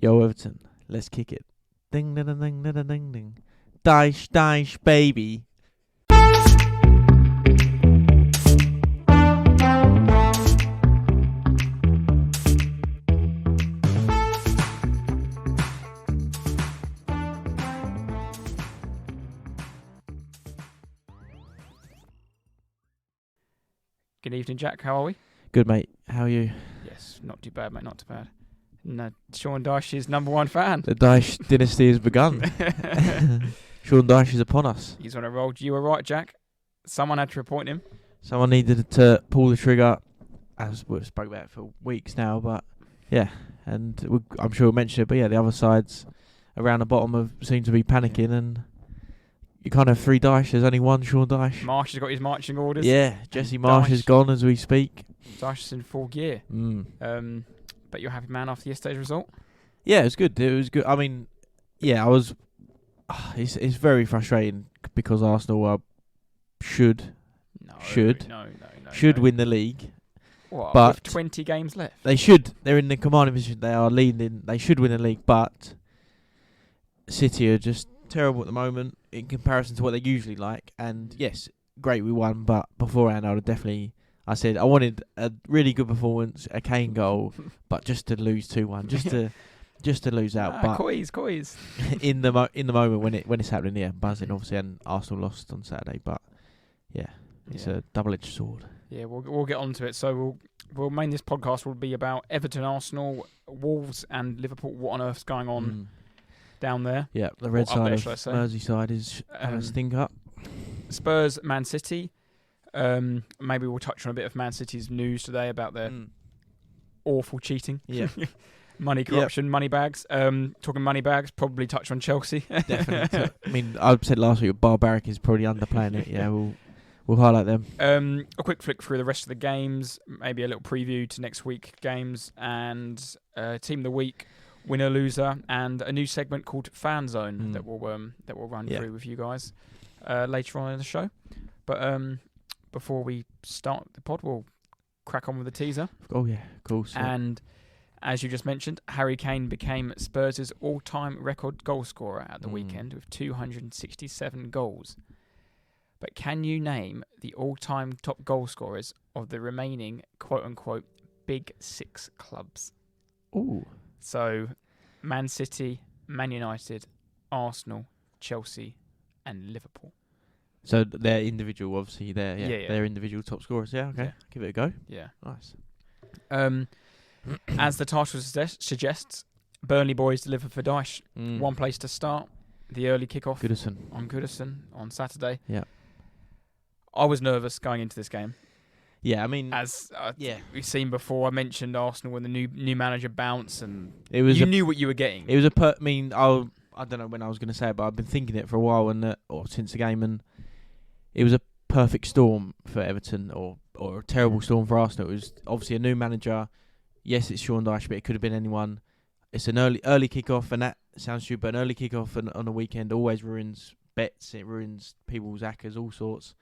Yo, Everton, let's kick it. Ding, ding, ding, ding, ding, ding, ding. Dyche, Dyche, baby. Good evening, Jack. How are we? Good, mate. How are you? Yes, not too bad, mate. Not too bad. No, Sean Dyche's number one fan. The Dyche dynasty has begun. Sean Dyche is upon us. He's on a roll. You were right, Jack. Someone had to appoint him. Someone needed to pull the trigger, as we've spoke about it for weeks now, but yeah, and I'm sure we'll mention it, but yeah, the other sides around the bottom seem to be panicking, and you can't have three Dyche, there's only one Sean Dyche. Marsch has got his marching orders. Yeah, Jesse Marsch is gone as we speak. Dyche's in full gear. But you're a happy man after yesterday's result? Yeah, it was good. It was good. I mean, yeah, I was. It's very frustrating because Arsenal should win the league. What? But with 20 games left, they should. They're in the commanding position. They are leading. They should win the league, but City are just terrible at the moment in comparison to what they usually like. And yes, great we won, but beforehand I said I wanted a really good performance, a Kane goal, but just to lose 2-1, just to lose out. But coys. in the moment when it's happening, yeah, buzzing obviously, and Arsenal lost on Saturday, but yeah, it's a double-edged sword. Yeah, we'll get onto it. So we'll main this podcast will be about Everton, Arsenal, Wolves, and Liverpool. What on earth's going on down there? Yeah, the red side of Merseyside is having a stink up. Spurs, Man City. Maybe we'll touch on a bit of Man City's news today about their awful cheating. Yeah. Money corruption, money bags. Talking money bags, probably touch on Chelsea. Definitely. I mean, I said last week Barbaric is probably underplaying it. Yeah, we'll highlight them. A quick flick through the rest of the games, maybe a little preview to next week games, and Team of the Week, winner, loser, and a new segment called Fan Zone that we'll run through with you guys later on in the show. But before we start the pod, we'll crack on with the teaser. Oh yeah, of course. And as you just mentioned, Harry Kane became Spurs' all-time record goal scorer at the weekend with 267 goals. But can you name the all-time top goal scorers of the remaining quote-unquote Big Six clubs? Ooh. So, Man City, Man United, Arsenal, Chelsea, and Liverpool. So they're individual, obviously. They're individual top scorers. Yeah, okay. Yeah. Give it a go. Yeah. Nice. As the title suggests, Burnley boys deliver for Dyche. One place to start. The early kickoff on Goodison on Saturday. Yeah. I was nervous going into this game. Yeah, I mean, as we've seen before, I mentioned Arsenal when the new manager bounced, and you knew what you were getting. It was I don't know when I was going to say it, but I've been thinking it for a while or since the game, and it was a perfect storm for Everton or a terrible storm for Arsenal. It was obviously a new manager. Yes, it's Sean Dyche, but it could have been anyone. It's an early kickoff, and that sounds stupid, but an early kickoff on a weekend always ruins bets. It ruins people's accas, all sorts.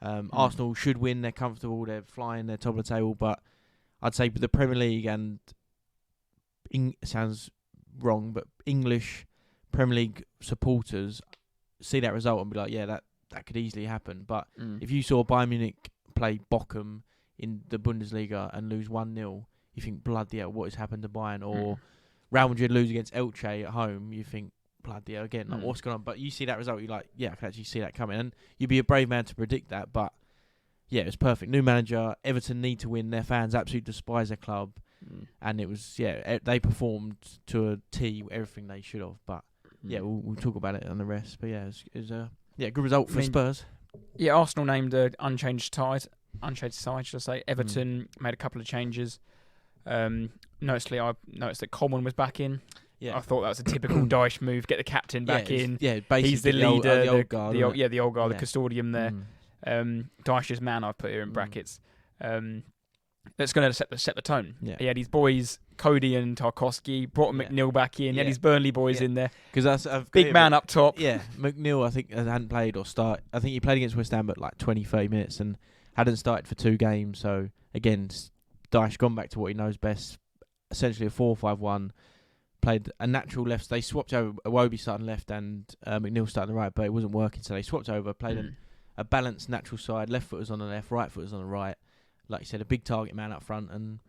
Arsenal should win. They're comfortable. They're flying. They're top of the table. But I'd say the Premier League and sounds wrong, but English Premier League supporters see that result and be like, yeah, that could easily happen. But if you saw Bayern Munich play Bochum in the Bundesliga and lose 1-0, you think, bloody hell, what has happened to Bayern? Or Real Madrid lose against Elche at home, you think, bloody hell, again, like, what's going on? But you see that result, you're like, yeah, I can actually see that coming. And you'd be a brave man to predict that. But yeah, it was perfect. New manager, Everton need to win. Their fans absolutely despise their club. And it was, they performed to a T, everything they should have. But yeah, we'll talk about it on the rest. But yeah, it was a good result for Spurs. Yeah, Arsenal named an unchanged side, should I say. Everton made a couple of changes. I noticed that Coleman was back in. Yeah. I thought that was a typical Dyche move. Get the captain back in. Yeah, basically he's the leader, the old guard. The old guard, the custodian there. Dyche's man, I've put here in brackets. That's going to set the tone. Yeah. He had his boys, Cody and Tarkowski, brought McNeil back in. He had his Burnley boys in there. Because that's big man up top. Yeah, McNeil, I think, hadn't played or started. I think he played against West Ham, but like 20, 30 minutes and hadn't started for 2 games. So, again, Dyche gone back to what he knows best, essentially a 4-5-1. played a natural left. They swapped over. Iwobi starting left and McNeil starting the right, but it wasn't working. So they swapped over, played a balanced natural side. Left footers on the left, right footers on the right. Like you said, a big target man up front, and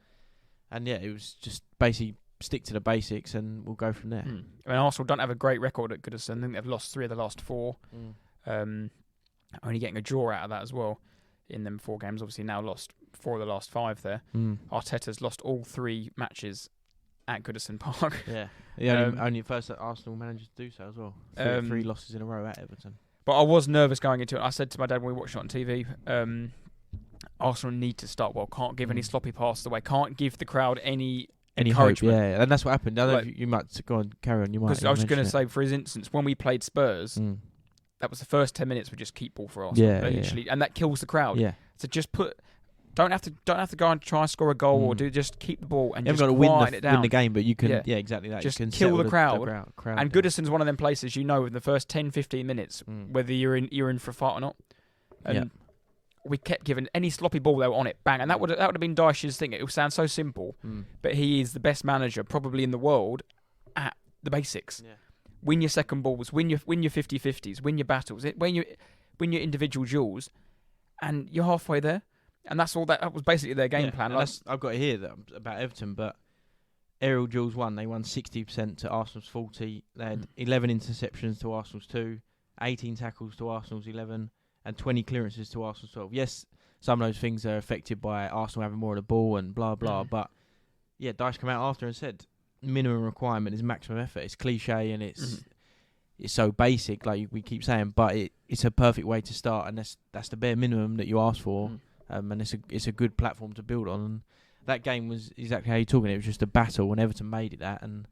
yeah, it was just basically stick to the basics, and we'll go from there. I mean, Arsenal don't have a great record at Goodison. I think they've lost 3 of the last 4. Only getting a draw out of that as well in them 4 games. Obviously now lost 4 of the last 5 there. Arteta's lost all 3 matches at Goodison Park. Yeah, only first Arsenal managed to do so as well. 3 losses in a row at Everton. But I was nervous going into it. I said to my dad when we watched it on TV, Arsenal need to start well. Can't give any sloppy passes away. Can't give the crowd any encouragement. Hope, yeah, and that's what happened. I don't know if you might go on, carry on. You might. Because I was going to say, for his instance, when we played Spurs, that was the first 10 minutes were just keep ball for Arsenal, literally, and that kills the crowd. Yeah. So just don't have to go and try and score a goal or just keep the ball and just quiet it down. Win the game, but you can exactly that. Just you can kill the crowd. And down. Goodison's one of them places in the first 10-15 minutes whether you're in for a fight or not. And we kept giving any sloppy ball they were on it, bang, and that would have been Dyche's thing. It would sound so simple, but he is the best manager probably in the world at the basics. Yeah. Win your second balls, win your 50-50s, win your battles, win your individual duels, and you're halfway there. And that's all. That was basically their game plan. I've got to hear that about Everton, but aerial duels they won 60% to Arsenal's 40. They had 11 interceptions to Arsenal's 2, 18 tackles to Arsenal's 11, and 20 clearances to Arsenal's 12. Yes, some of those things are affected by Arsenal having more of the ball and blah blah. But yeah, Dyche came out after and said minimum requirement is maximum effort. It's cliche and it's so basic, like we keep saying, but it's a perfect way to start, and that's the bare minimum that you ask for. And it's a good platform to build on. And that game was exactly how you're talking. It was just a battle, and Everton made it that. And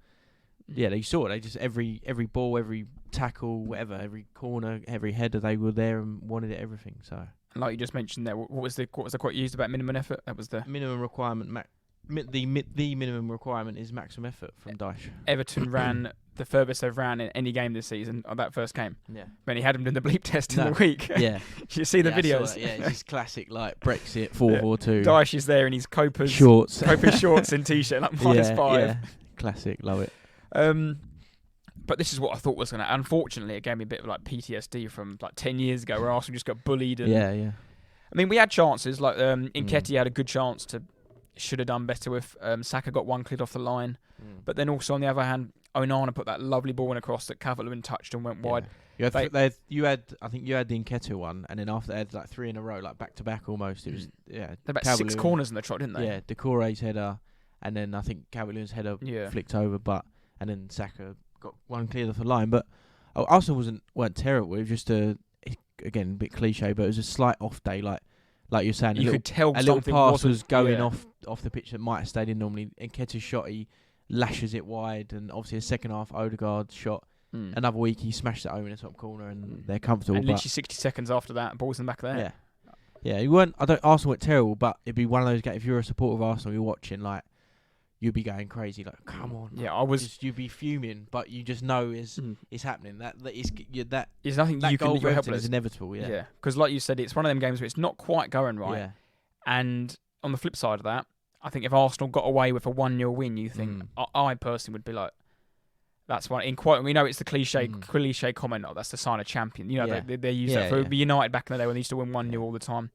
yeah, they saw it. They just every ball, every tackle, whatever, every corner, every header, they were there and wanted it, everything. So, and like you just mentioned there, what was the quote used about minimum effort? That was the minimum requirement. The minimum requirement is maximum effort from Dyche. Everton ran the furthest they've ran in any game this season on that first game. Yeah. When he had him doing the bleep test in the week. Yeah. You see the videos. Yeah, it's just classic like Brexit 4-4-2. Dyche is there in his Copa's shorts and t-shirt, like -5. Yeah. Classic, love it. But this is what I thought was going to... Unfortunately, it gave me a bit of like PTSD from like 10 years ago where Arsenal just got bullied. And, yeah. I mean, we had chances. Like Nketiah had a good chance to... Should have done better with. Saka got one cleared off the line. But then also on the other hand, Onana put that lovely ball in across that Calvert-Lewin touched and went wide. You had I think you had the Nketiah one, and then after they had like 3 in a row, like back to back almost. It was They had about 6 corners in the trot, didn't they? Yeah, Decore's header, and then I think Calvert-Lewin's header flicked over, and then Saka got one cleared off the line. But Arsenal weren't terrible. It was just again a bit cliche, but it was a slight off day, like you're saying. You could tell a little pass was going off the pitch that might have stayed in normally. Nketiah's shot, he lashes it wide, and obviously the second half Odegaard's shot. Another week he smashed it over in the top corner, and they're comfortable. And literally 60 seconds after that, ball's in the back of there. Yeah. Arsenal weren't terrible, but it'd be one of those games. If you're a supporter of Arsenal, you're watching, like you'd be going crazy, like come on. Yeah, I was. You'd be fuming, but you just know it's happening. There's nothing you can. You're helpless. It's inevitable. Yeah. Because like you said, it's one of them games where it's not quite going right. Yeah. And on the flip side of that, I think if Arsenal got away with a 1-0 win, you think I personally would be like, that's one in quote. We know it's the cliche comment. Oh, that's the sign of champion. You know, they use that for United back in the day when they used to win 1-0 all the time.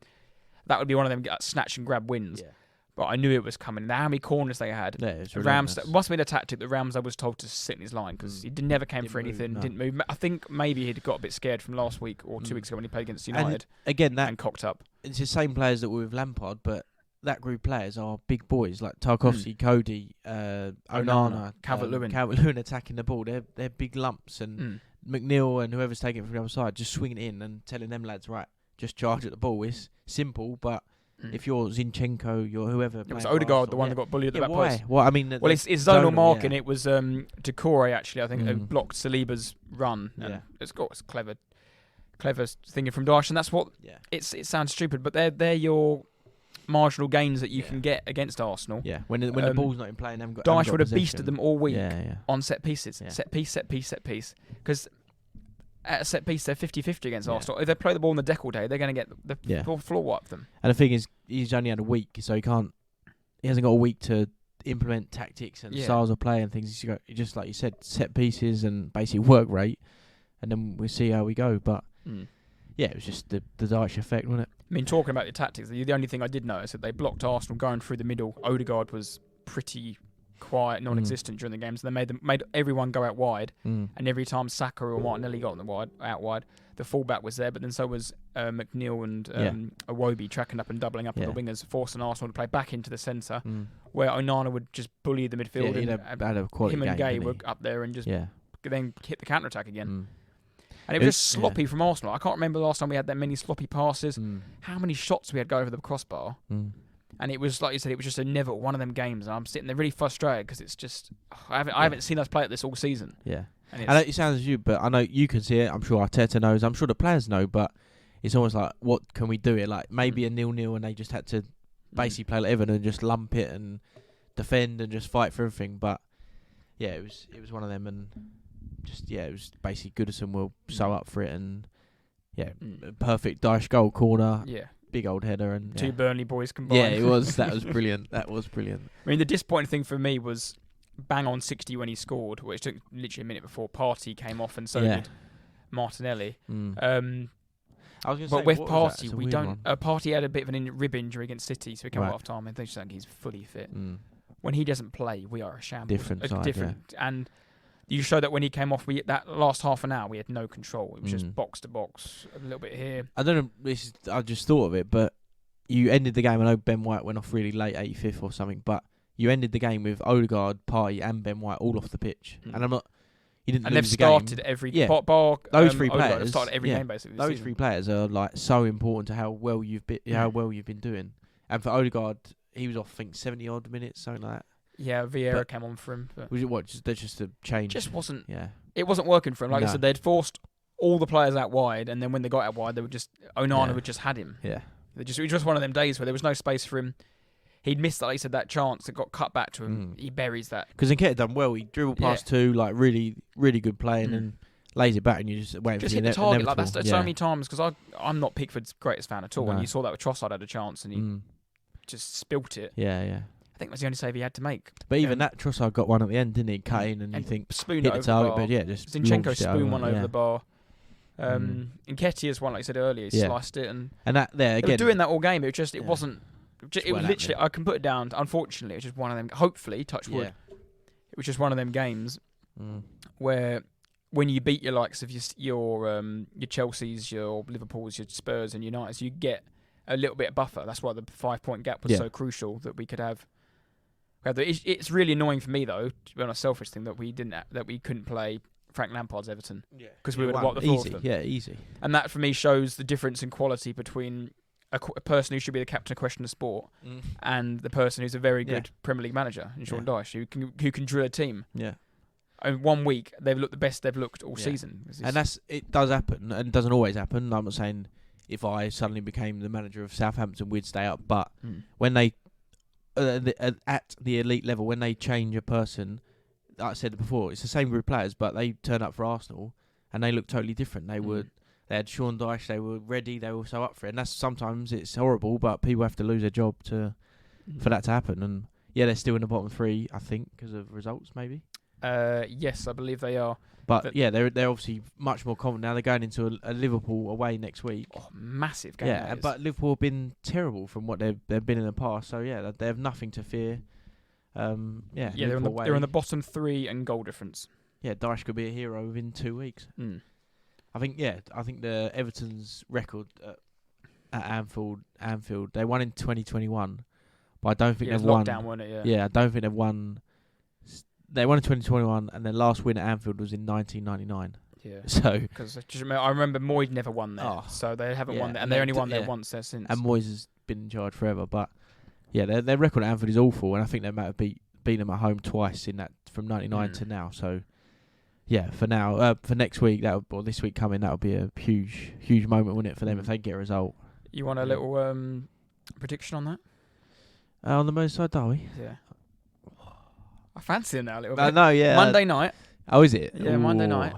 That would be one of them snatch and grab wins. Yeah. But I knew it was coming. How many corners they had? Yeah, it must have been a tactic that Ramsey was told to sit in his line because he never came for anything, didn't move. I think maybe he'd got a bit scared from last week or 2 weeks ago when he played against United. And again, and cocked up. It's the same players that were with Lampard, but that group of players are big boys like Tarkowski, Cody, Onana, Calvert-Lewin attacking the ball. They're big lumps, and McNeil and whoever's taking it from the other side just swinging it in and telling them lads, right, just charge at the ball. It's simple, but if you're Zinchenko, you're whoever. It was Odegaard, the one that got bullied at the back post. Well, I mean, it's zonal marking. It was Decore actually. I think who blocked Saliba's run. And it's clever thinking from Dyche, and that's what. Yeah. It sounds stupid, but they're your marginal gains that you can get against Arsenal. Yeah, when the ball's not in play, and Dyche would have beasted them all week on set pieces, set piece. Because at a set piece, they're 50-50 against Arsenal. If they play the ball in the deck all day, they're going to get the floor wipe them. And the thing is, he's only had a week, so he hasn't got a week to implement tactics and styles of play and things. You just like you said, set pieces and basically work rate, and then we'll see how we go. But yeah, it was just the Dyche effect, wasn't it? I mean, talking about the tactics, the only thing I did notice that they blocked Arsenal going through the middle. Odegaard was pretty quiet, non-existent during the games. They made everyone go out wide, and every time Saka or Martinelli got out wide, the fullback was there, but then so was McNeil and Iwobi tracking up and doubling up on the wingers, forcing Arsenal to play back into the centre, where Onana would just bully the midfield. Him and Gay were up there and just then hit the counter-attack again. And it was just sloppy from Arsenal. I can't remember the last time we had that many sloppy passes. How many shots we had go over the crossbar. And it was, like you said, it was just never one of them games. And I'm sitting there really frustrated because it's just... I haven't seen us play at this all season. Yeah. I know it sounds as you, but I know you can see it. I'm sure Arteta knows. I'm sure the players know, but it's almost like, what can we do it? Like, maybe a 0-0 and they just had to basically play like Everton and just lump it and defend and just fight for everything. But, yeah, it was one of them, and... it was basically Goodison will sew up for it, and perfect Dyche goal, corner, big old header, and two Burnley boys combined. Yeah, it was. That was brilliant. That was brilliant. I mean, the disappointing thing for me was bang on 60 when he scored, which took literally a minute before Partey came off, and so did Martinelli. I was going to but say, with Partey, we don't. Partey had a bit of a rib injury against City, so he came off time, and they just think he's fully fit. When he doesn't play, we are a shambles. Different. And you showed that when he came off, that last half an hour, we had no control. It was just box to box, a little bit here. I don't know, I just thought of it, but you ended the game. I know Ben White went off really late, 85th or something, but you ended the game with Odegaard, Partey, and Ben White all off the pitch. And I'm not... You didn't and lose they've the game. started every... those three players... They've started every game, basically. Those three players are like so important to how well you've been doing. And for Odegaard, he was off, I think, 70-odd minutes, something like that. Yeah, Vieira came on for him. Was it what? Just a change? Just wasn't. Yeah, it wasn't working for him. Like I said, they'd forced all the players out wide, and then when they got out wide, they would just Onana would just had him. Yeah, it was just one of them days where there was no space for him. He'd missed, like you said, that chance that got cut back to him. He buries that because Nketiah done well. He dribbled past two, like really, really good play, and then lays it back, and you just wait for hit the target. Like that's so many times because I'm not Pickford's greatest fan at all, and you saw that with Trossard had a chance and he just spilt it. Yeah. I think that's the only save he had to make. But even that Trossard got one at the end, didn't he? Cut in and you think spoon hit it the target, over the bar. but just Zinchenko spooned one over the bar. Nketiah's one, like I said earlier, he sliced it, and that there again. They were doing that all game. It wasn't. It was literally. I can put it down. Unfortunately, it was just one of them. Hopefully, touch wood. It was just one of them games where when you beat your likes of your Chelseas, your Liverpools, your Spurs, and Uniteds, you get a little bit of buffer. That's why the 5-point gap was so crucial that we could have. It's really annoying for me though, to be on a selfish thing, that we couldn't play Frank Lampard's Everton because we would have wiped the floor with them. Yeah, easy. And that for me shows the difference in quality between a person who should be the captain of Question of Sport and the person who's a very good Premier League manager in Sean Dyche, who can drill a team. Yeah. In 1 week, they've looked the best they've looked all season. And it does happen, and it doesn't always happen. I'm not saying if I suddenly became the manager of Southampton, we'd stay up, but when they at the elite level, when they change a person, like I said before, it's the same group of players, but they turn up for Arsenal and they look totally different. They had Sean Dyche, they were ready, they were so up for it, and that's sometimes it's horrible, but people have to lose their job for that to happen. And they're still in the bottom three, I think, because of results, maybe. Yes, I believe they are. But they're obviously much more confident now. They're going into a Liverpool away next week. Oh, massive game! Yeah, but Liverpool have been terrible from what they've been in the past. So they have nothing to fear. They're in the bottom three and goal difference. Yeah, Dyche could be a hero within 2 weeks. I think the Everton's record at Anfield, they won in 2021, but I don't think they've won. Lockdown, wasn't it? Yeah, I don't think they've won. They won in 2021, and their last win at Anfield was in 1999. Yeah. So because I remember Moyes never won there, so they haven't won there, and they only won there once there since. And Moyes has been in charge forever, but their record at Anfield is awful, and I think they might have beat them at home twice in that from 99 to now. So for now, for next week or this week coming, that would be a huge moment, wouldn't it, for them if they get a result? You want a little prediction on that? On the Merseyside derby? Yeah. I fancy it now a little bit. No, yeah. Monday night. Oh, is it? Yeah, Monday night.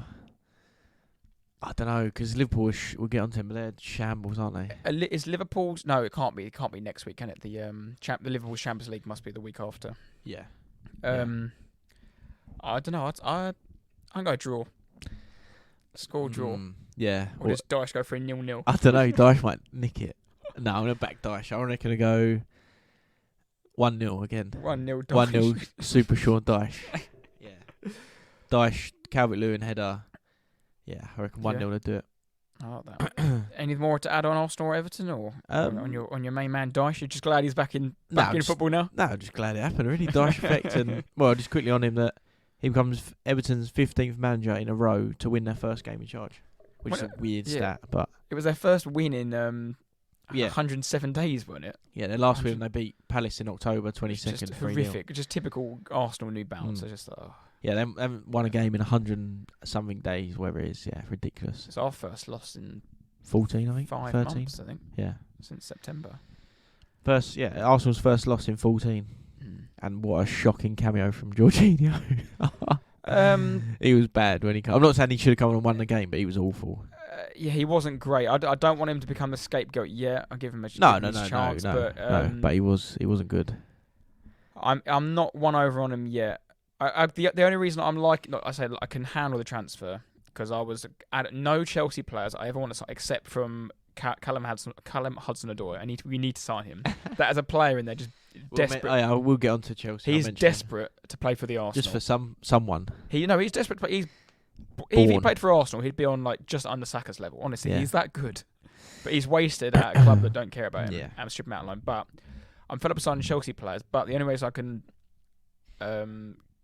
I don't know, because Liverpool we'll get on to them, but they're shambles, aren't they? Is Liverpool's? No, it can't be. It can't be next week, can it? The the Liverpool Champions League must be the week after. Yeah. I don't know. I'm going to draw. Score draw. Yeah. Or does Dyche go for a 0-0? I don't know. Dyche might nick it. No, I'm going to back Dyche. I reckon to go 1-0 again. 1-0 Dyche. 1-0 Super Sean Dyche. Yeah. Dyche, Calvert-Lewin header. Yeah, I reckon 1-0 to do it. I like that. Any more to add on Arsenal or Everton, or on your main man Dyche? You're just glad he's back in football now? No, I'm just glad it happened. Really, Dyche effect, and just quickly on him that he becomes Everton's 15th manager in a row to win their first game in charge, which is a weird stat, but it was their first win in 107 days, wasn't it? Yeah, their last win they beat Palace in October 22nd. Just horrific, just typical Arsenal new bounce. Just yeah, they haven't won a game in 100-something days, whatever it is. Yeah, ridiculous. It's our first loss in 14, I think. 5 13 months, I think. Yeah, since September. Arsenal's first loss in 14. And what a shocking cameo from Jorginho. He was bad when he came. I'm not saying he should have come on and won the game, but he was awful. Yeah, he wasn't great. I don't want him to become the scapegoat yet. I'll give him a chance. But he wasn't good. I'm not won over on him yet. The only reason I'm I can handle the transfer because I was at no Chelsea players I ever want to sign except from Callum Hudson-Odoi. We need to sign him. That as a player in there, just desperate. We'll get on to Chelsea. He's desperate to play for the Arsenal. Just for someone. He's desperate. But if he played for Arsenal, he'd be on just under Saka's level. Honestly, he's that good. But he's wasted at a club that don't care about him and strip him out of line. But I'm fed up with signing Chelsea players. But the only ways I can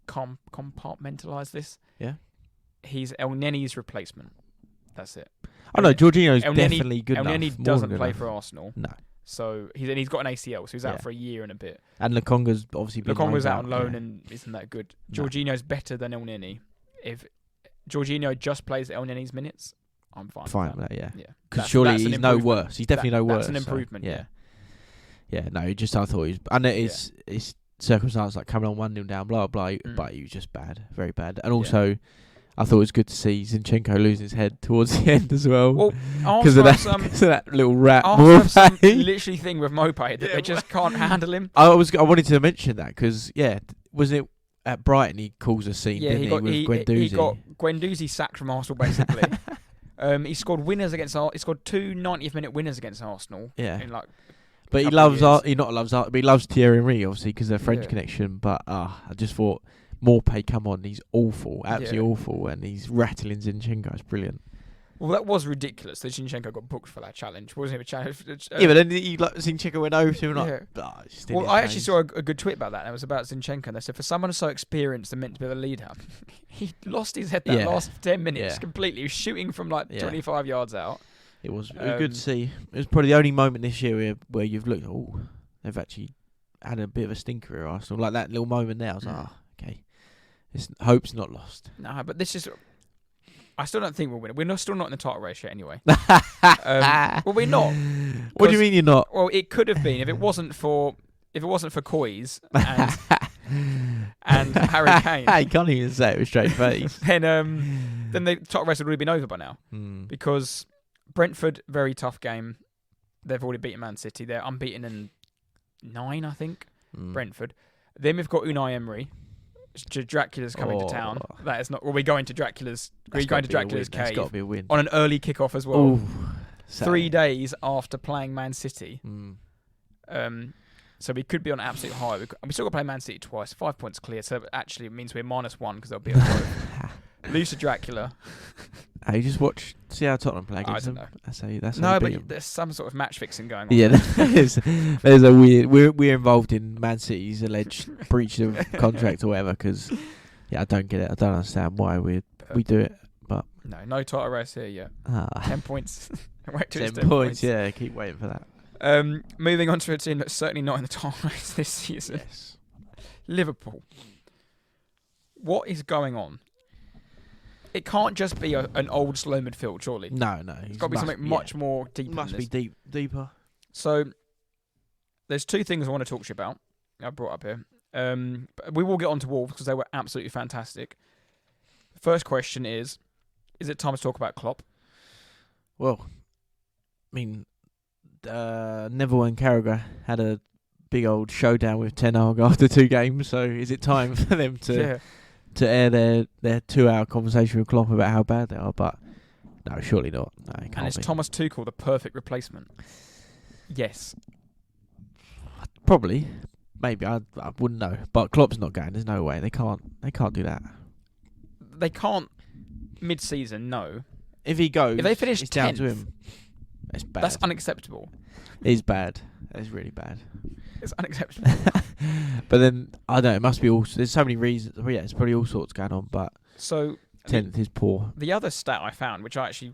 compartmentalise this, he's El Neni's replacement. That's it. Oh no, Jorginho's definitely good enough. El Neni doesn't play for Arsenal. No. So he's got an ACL, so he's out for a year and a bit. And Lokonga's obviously been out on loan and isn't that good. No. Jorginho's better than El Neni. If Jorginho just plays El Neni's minutes, I'm fine with that. Yeah. Because surely he's no worse. He's definitely no worse. That's an improvement. So, yeah. No, I thought he was. And it's circumstance like coming on 1-0 down, blah blah. But he was just bad, very bad. And also, I thought it was good to see Zinchenko losing his head towards the end as well. Well, because of that little rat. Some literally thing with Mopay that they just can't handle him. I wanted to mention that because wasn't it at Brighton he calls a scene? Yeah, didn't he with Guendouzi? He got Guendouzi sacked from Arsenal basically. He scored winners against Arsenal. He scored 2 90th-minute winners against Arsenal. Yeah. In but he loves but he loves Thierry Henry obviously because of their French connection. But I just thought. Morpay, come on, he's awful, absolutely awful, and he's rattling Zinchenko. It's brilliant. Well, that was ridiculous that Zinchenko got booked for that challenge. Wasn't it a challenge? But then Zinchenko went over to him. I actually saw a good tweet about that. And it was about Zinchenko, and they said for someone so experienced and meant to be the leader, he lost his head that last 10 minutes completely. He was shooting from 25 yards out. It was good to see. It was probably the only moment this year where you've looked, they've actually had a bit of a stinker at Arsenal. Like that little moment there, I was like, okay. Hope's not lost. No, but this is. I still don't think we'll win it. We're still not in the title race yet, anyway. Well, we're not. What do you mean you're not? Well, it could have been if it wasn't for Coys and Harry Kane. I can't even say it with straight face. then the title race would already been over by now. Because Brentford, very tough game. They've already beaten Man City. They're unbeaten in 9, I think. Brentford. Then we've got Unai Emery. Dracula's coming to town. That is not. Well, we're going to Dracula's. We're going to Dracula's cave. That's got to be a win. On an early kickoff as well. Ooh, 3 days after playing Man City. So we could be on an absolute high. We still got to play Man City twice. 5 points clear. So actually, it means we're -1 because they'll be on lose to Dracula. You just see how Tottenham play against them. That's no, but there's some sort of match fixing going on. Yeah, there's a weird. We're involved in Man City's alleged breach of contract or whatever. Because I don't get it. I don't understand why we do it. But no title race here yet. 10 points. Wait till 10 points. Yeah, keep waiting for that. Moving on to a team that's certainly not in the title race this season. Yes. Liverpool. What is going on? It can't just be an old slow midfield, surely. No. It's got to be something much more deep. Must be deeper. So, there's 2 things I want to talk to you about. I brought up here. But we will get on to Wolves because they were absolutely fantastic. The first question is it time to talk about Klopp? Well, I mean, Neville and Carragher had a big old showdown with Ten Hag after 2 games. So is it time for them to air their 2-hour conversation with Klopp about how bad they are? But no, surely not. No, it can't And is be. Thomas Tuchel the perfect replacement? Yes. Probably. Maybe. I wouldn't know. But Klopp's not going. There's no way. They can't do that. They can't mid-season, no. If he goes, if they finish it's 10th, down to him. It's bad. That's unacceptable. It's bad. It's really bad. It's unacceptable. But then, I don't know, it must be all... There's so many reasons. Well, yeah, it's probably all sorts going on, but... So 10th is poor. The other stat I found, which I actually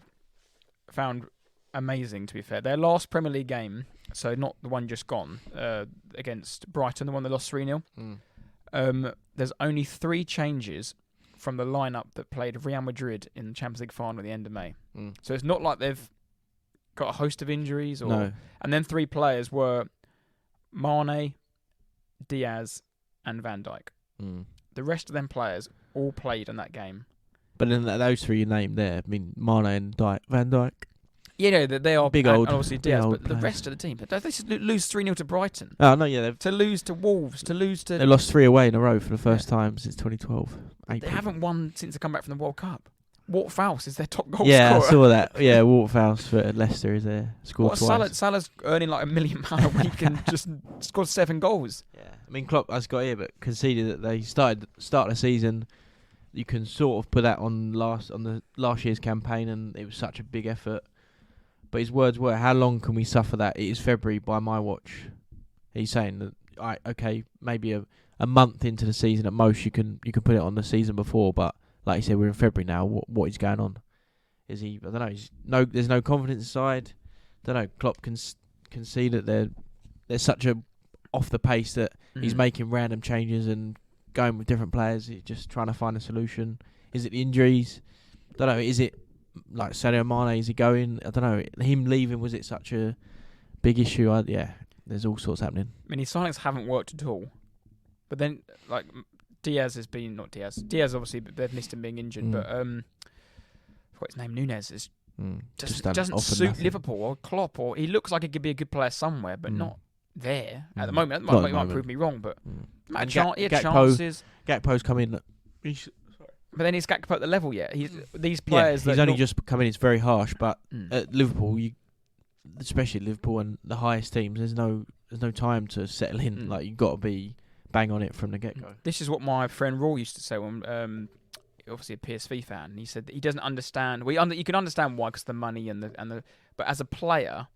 found amazing, to be fair, their last Premier League game, so not the one just gone, against Brighton, the one they lost 3-0, there's only 3 changes from the lineup that played Real Madrid in the Champions League final at the end of May. So it's not like they've got a host of injuries. No. And then 3 players were Mane, Diaz and Van Dijk. The rest of them players all played in that game. But then those 3 you named there, I mean, Mane and Van Dijk. Yeah, no, they are big old, and obviously Diaz, but players. the rest of the team, they just lose 3-0 to Brighton. Oh, no, yeah. To lose to Wolves, to lose to... They lost 3 away in a row for the first time since 2012. They haven't won since they come back from the World Cup. Walt Faust is their top goal scorer. scorer. I saw that. Yeah, Walt Faust for Leicester is there. Scored twice. Salah's earning like £1 million a week and just scored 7 goals. Yeah, I mean, Klopp has got here, but conceded that they start the season. You can sort of put that on the last year's campaign, and it was such a big effort. But his words were, "How long can we suffer that? It is February by my watch." He's saying that, okay, maybe a month into the season at most, you can put it on the season before, but like you said, we're in February now. What is going on? Is he? I don't know. There's no confidence inside. Don't know. Klopp can see that they're such a off the pace that he's making random changes and going with different players. He's just trying to find a solution. Is it the injuries? Don't know. Is it like Sadio Mane? Is he going? I don't know. Him leaving, was it such a big issue? Yeah. There's all sorts happening. I mean, his signings haven't worked at all. But then, like, Diaz has been... Not Diaz. Diaz, obviously, they've missed him being injured. But, I forgot his name, Nunez, is doesn't suit nothing. Liverpool or Klopp. Or he looks like he could be a good player somewhere, but not there at the moment. Not That might prove me wrong, but... He had Gakpo, chances. Gakpo's come in... But then he's Gakpo at the level yet. These players... he's only just come in. It's very harsh, but at Liverpool, especially Liverpool and the highest teams, there's no time to settle in. Like, you've got to be bang on it from the get-go. This is what my friend Raw used to say when, obviously a PSV fan, and he said that he doesn't understand. You can understand why, because the money and the. But as a player,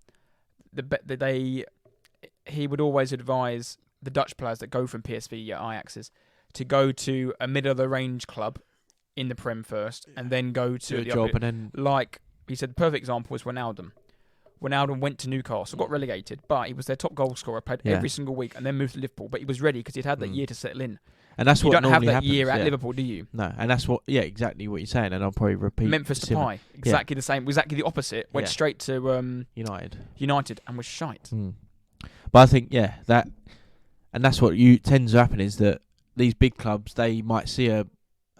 he would always advise the Dutch players that go from PSV, Ajax's, to go to a middle of the range club in the Prem first, and then go to a job, and then like he said, the perfect example was Wijnaldum. Wijnaldum went to Newcastle, got relegated, but he was their top goal scorer, played every single week, and then moved to Liverpool. But he was ready because he'd had that year to settle in. And that's you what don't have that happens, year at Liverpool, do you? No, and that's exactly what you're saying, and I'll probably repeat. Memphis Depay, exactly the same, exactly the opposite. Went straight to United, and was shite. But I think that's what tends to happen, is that these big clubs, they might see a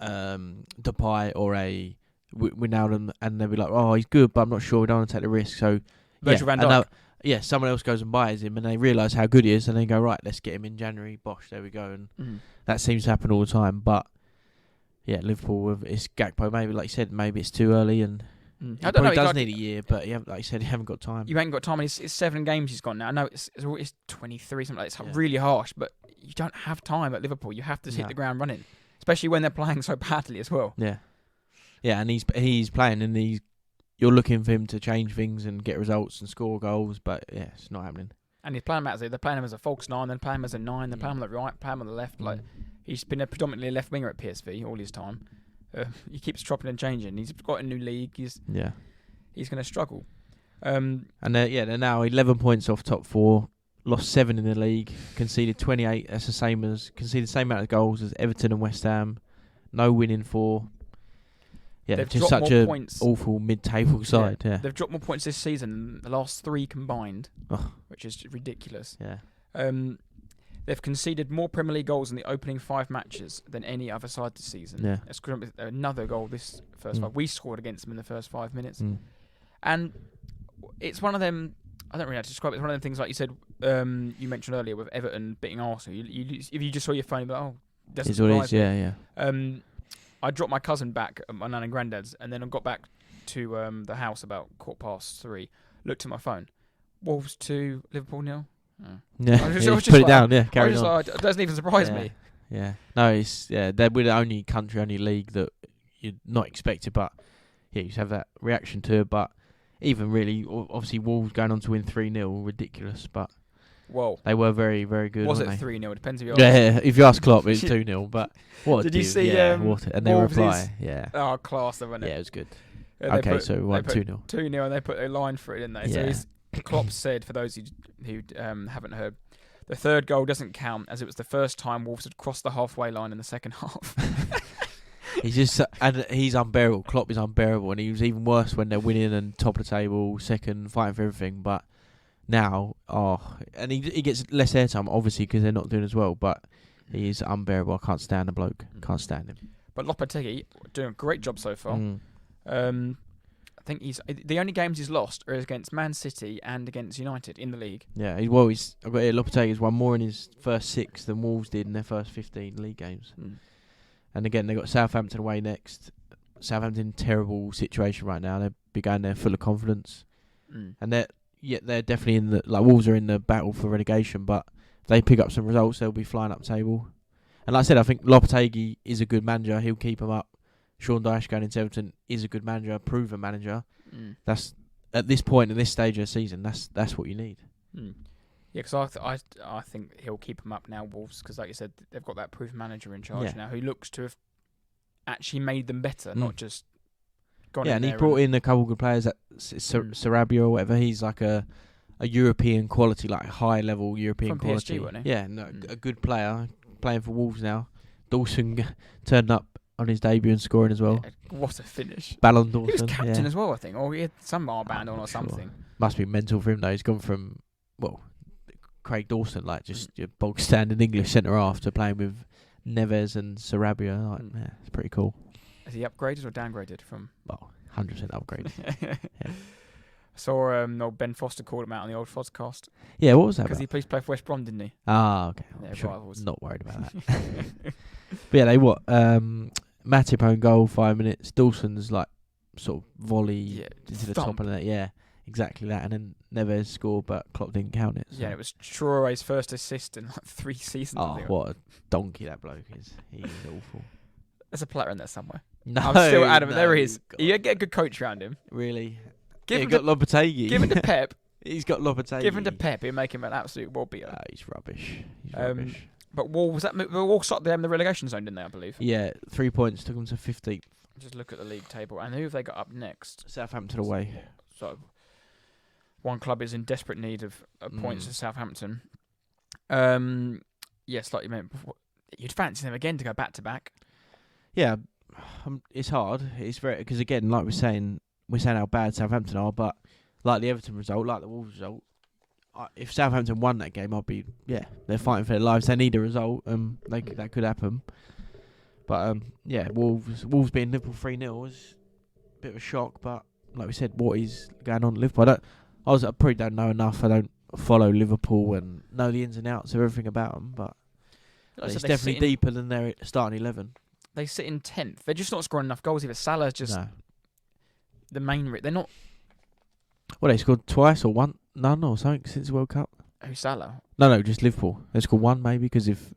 Depay or a Wijnaldum, and they'll be like, "Oh, he's good, but I'm not sure. We don't want to take the risk." So Virgil van Dijk. Someone else goes and buys him, and they realise how good he is, and they go, "Right, let's get him in January." Bosh, there we go, and that seems to happen all the time. But Liverpool, it's Gakpo. Maybe, like you said, maybe it's too early, and I don't know. He does need a year, but like you said, you haven't got time. You haven't got time. It's 7 games he's gone now. I know it's 23, something like that. It's really harsh, but you don't have time at Liverpool. You have to hit the ground running, especially when they're playing so badly as well. Yeah, and he's playing, and you're looking for him to change things and get results and score goals, but it's not happening. And he's playing him they're playing him as a false 9, then playing him as a 9, then playing him on the right, playing him on the left. Like, he's been predominantly a left winger at PSV all his time. He keeps chopping and changing. He's got a new league. He's going to struggle. And they're now 11 points off top 4, lost 7 in the league, conceded 28. That's conceded the same amount of goals as Everton and West Ham. No winning 4. Yeah, they've just such a points. Awful mid-table side. Yeah. They've dropped more points this season than the last 3 combined, which is ridiculous. Yeah. They've conceded more Premier League goals in the opening 5 matches than any other side this season. Yeah. Another goal this first 5. We scored against them in the first 5 minutes. And it's one of them. I don't really know how to describe it. It's one of them things like you said. You mentioned earlier with Everton beating Arsenal. If you just saw your phone, you'd be like, doesn't surprise me. Yeah. I dropped my cousin back at my nan and granddad's, and then I got back to the house about 3:15. Looked at my phone. Wolves 2, Liverpool 0. Yeah, I was just put it down. Yeah, carry on. Like, it doesn't even surprise me. Yeah, no, they're the only country, only league that you're not expected, but you just have that reaction to it. But even really, obviously, Wolves going on to win 3-0, ridiculous, but they were very, very good. Was it 3-0? It depends if you ask. Yeah, if you ask Klopp, it's 2-0. But what did you see? And they reply, class, wasn't it? Yeah, it was good. So we won 2-0. 2-0, and they put a line for it, didn't they? Yeah. So Klopp said, for those who haven't heard, the third goal doesn't count as it was the first time Wolves had crossed the halfway line in the second half. He's unbearable. Klopp is unbearable, and he was even worse when they're winning and top of the table, second, fighting for everything. But now, and he gets less airtime, obviously, because they're not doing as well. But he is unbearable. I can't stand the bloke. Can't stand him. But Lopetegui doing a great job so far. I think the only games he's lost are against Man City and against United in the league. Yeah, I've got here, Lopetegui's won more in his first 6 than Wolves did in their first 15 league games. And again, they got Southampton away next. Southampton, terrible situation right now. They'll be going there full of confidence, and they're definitely in the Wolves are in the battle for relegation. But if they pick up some results, they'll be flying up table. And like I said, I think Lopetegui is a good manager. He'll keep them up. Sean Dyche going into Everton is a good manager, a proven manager. That's at this point in this stage of the season. That's what you need. Yeah, because I think he'll keep them up now, Wolves, because like you said, they've got that proven manager in charge now who looks to have actually made them better, not just gone in there. And he brought in a couple of good players, Sarabia or whatever. He's like a European quality, like high level European from quality. PSG, wasn't he? Yeah, a good player playing for Wolves now. Dawson turned up on his debut and scoring as well. Yeah, what a finish. Ballon Dawson. He was captain as well, I think. Or he had some armband on or something. Must be mental for him though. He's gone from, Craig Dawson, like just your bog standing English centre half, to playing with Neves and Sarabia. It's pretty cool. Is he upgraded or downgraded from? 100% upgrade. I saw old Ben Foster called him out on the old Fozcast. Yeah, what was that? Because he please play for West Brom, didn't he? Okay. Yeah, sure. Not worried about that. But yeah, Matip own goal, 5 minutes. Dawson's sort of volley into the top of the net. Yeah, exactly that. And then Neves scored, but Klopp didn't count it. So. Yeah, it was Traore's first assist in 3 seasons. What a donkey that bloke is. He is awful. There's a player in there somewhere. No, I'm still adamant. There he is. God. You get a good coach around him. Really? He's got Lopetegui. Give him to Pep. He's got Lopetegui. Give him to Pep. He'll make him an absolute wob beater. He's rubbish. Rubbish. But Wolves, they all started them in the relegation zone, didn't they, I believe? Yeah, 3 points took them to 15th. Just look at the league table. And who have they got up next? Southampton away. So, one club is in desperate need of points to Southampton. Yes, like you meant before, you'd fancy them again to go back-to-back. Yeah, it's hard. It's very... Because, again, like we're saying how bad Southampton are, but like the Everton result, like the Wolves result, if Southampton won that game, I'd be, they're fighting for their lives. They need a result. That could happen. But, Wolves beating Liverpool 3-0 was a bit of a shock. But, like we said, what is going on at Liverpool? I probably don't know enough. I don't follow Liverpool and know the ins and outs of everything about them. But it's definitely deeper than their starting 11. They sit in 10th. They're just not scoring enough goals either. Salah's just the main... They're not... Well, they scored twice or none or something since the World Cup. Who, Salah? No, just Liverpool. They scored one maybe because if...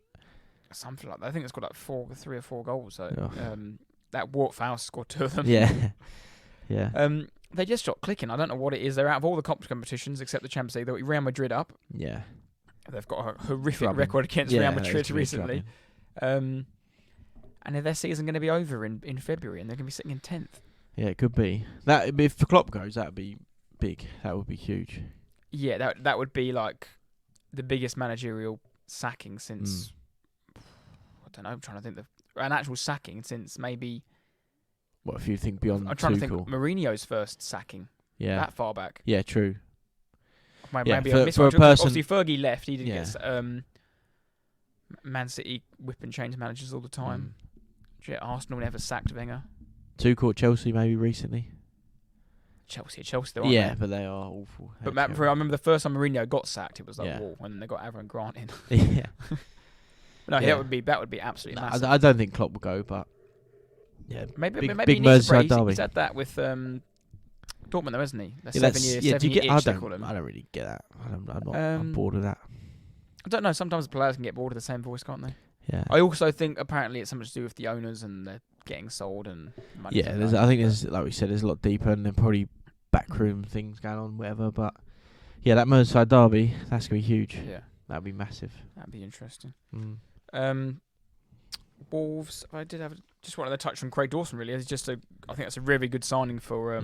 Something like that. I think it's got 3 or 4 goals. So that Ward Faust scored 2 of them. Yeah. They just stopped clicking. I don't know what it is. They're out of all the competitions except the Champions League. They got Real Madrid up. Yeah. They've got a horrific record against Real Madrid recently. And if their season going to be over in February and they're going to be sitting in 10th. Yeah, it could be. That if the Klopp goes, that would be big. That would be huge. Yeah, that would be like the biggest managerial sacking since... I don't know, I'm trying to think an actual sacking since maybe... What if you think beyond I'm trying Tuchel? to think Mourinho's first sacking. Yeah. That far back. Yeah, true. Maybe I missed one. Obviously, Fergie left. He didn't get... Man City whip and change managers all the time. Arsenal never sacked Wenger. Tuchel at Chelsea maybe recently. Chelsea, though, aren't Yeah, they? but they are awful. But I remember the first time Mourinho got sacked, it was like, Yeah. whoa, when they got Aaron Grant in. Yeah. No, Yeah. that would be absolutely massive. I don't think Klopp will go, but yeah, maybe big he needs a break. derby. He's had that with Dortmund, though, hasn't he? Yeah, 7 year itch, they call him. I don't really get that. I'm bored of that. I don't know. Sometimes players can get bored of the same voice, can't they? Yeah. I also think apparently it's something to do with the owners and they're getting sold and money. Yeah, I think there's, like we said, there's a lot deeper and there probably backroom things going on, whatever. But yeah, that Merseyside derby, that's gonna be huge. Yeah, that'd be massive. That'd be interesting. Mm. Wolves. I just wanted to touch on Craig Dawson. Really, it's just I think that's a really good signing for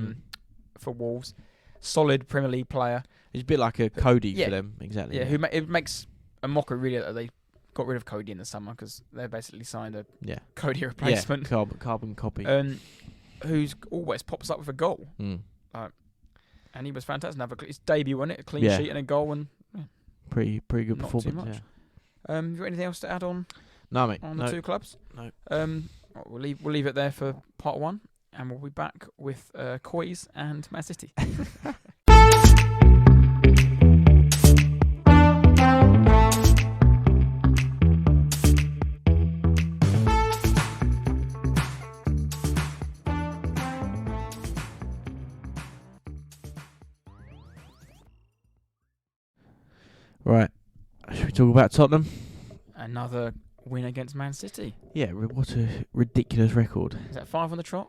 Wolves. Solid Premier League player. He's a bit like a Cody for them, exactly. Yeah, it makes a mockery really that they got rid of Cody in the summer because they basically signed a Cody replacement. Yeah, carbon copy. Who's always pops up with a goal. And he was fantastic. His debut on it, a clean sheet and a goal, and pretty good not performance. Too much. You got anything else to add on? No, mate. On the two clubs? No. We'll leave it there for part one, and we'll be back with Coys and Man City. Right. Should we talk about Tottenham? Another win against Man City. Yeah, what a ridiculous record. Is that 5 on the trot?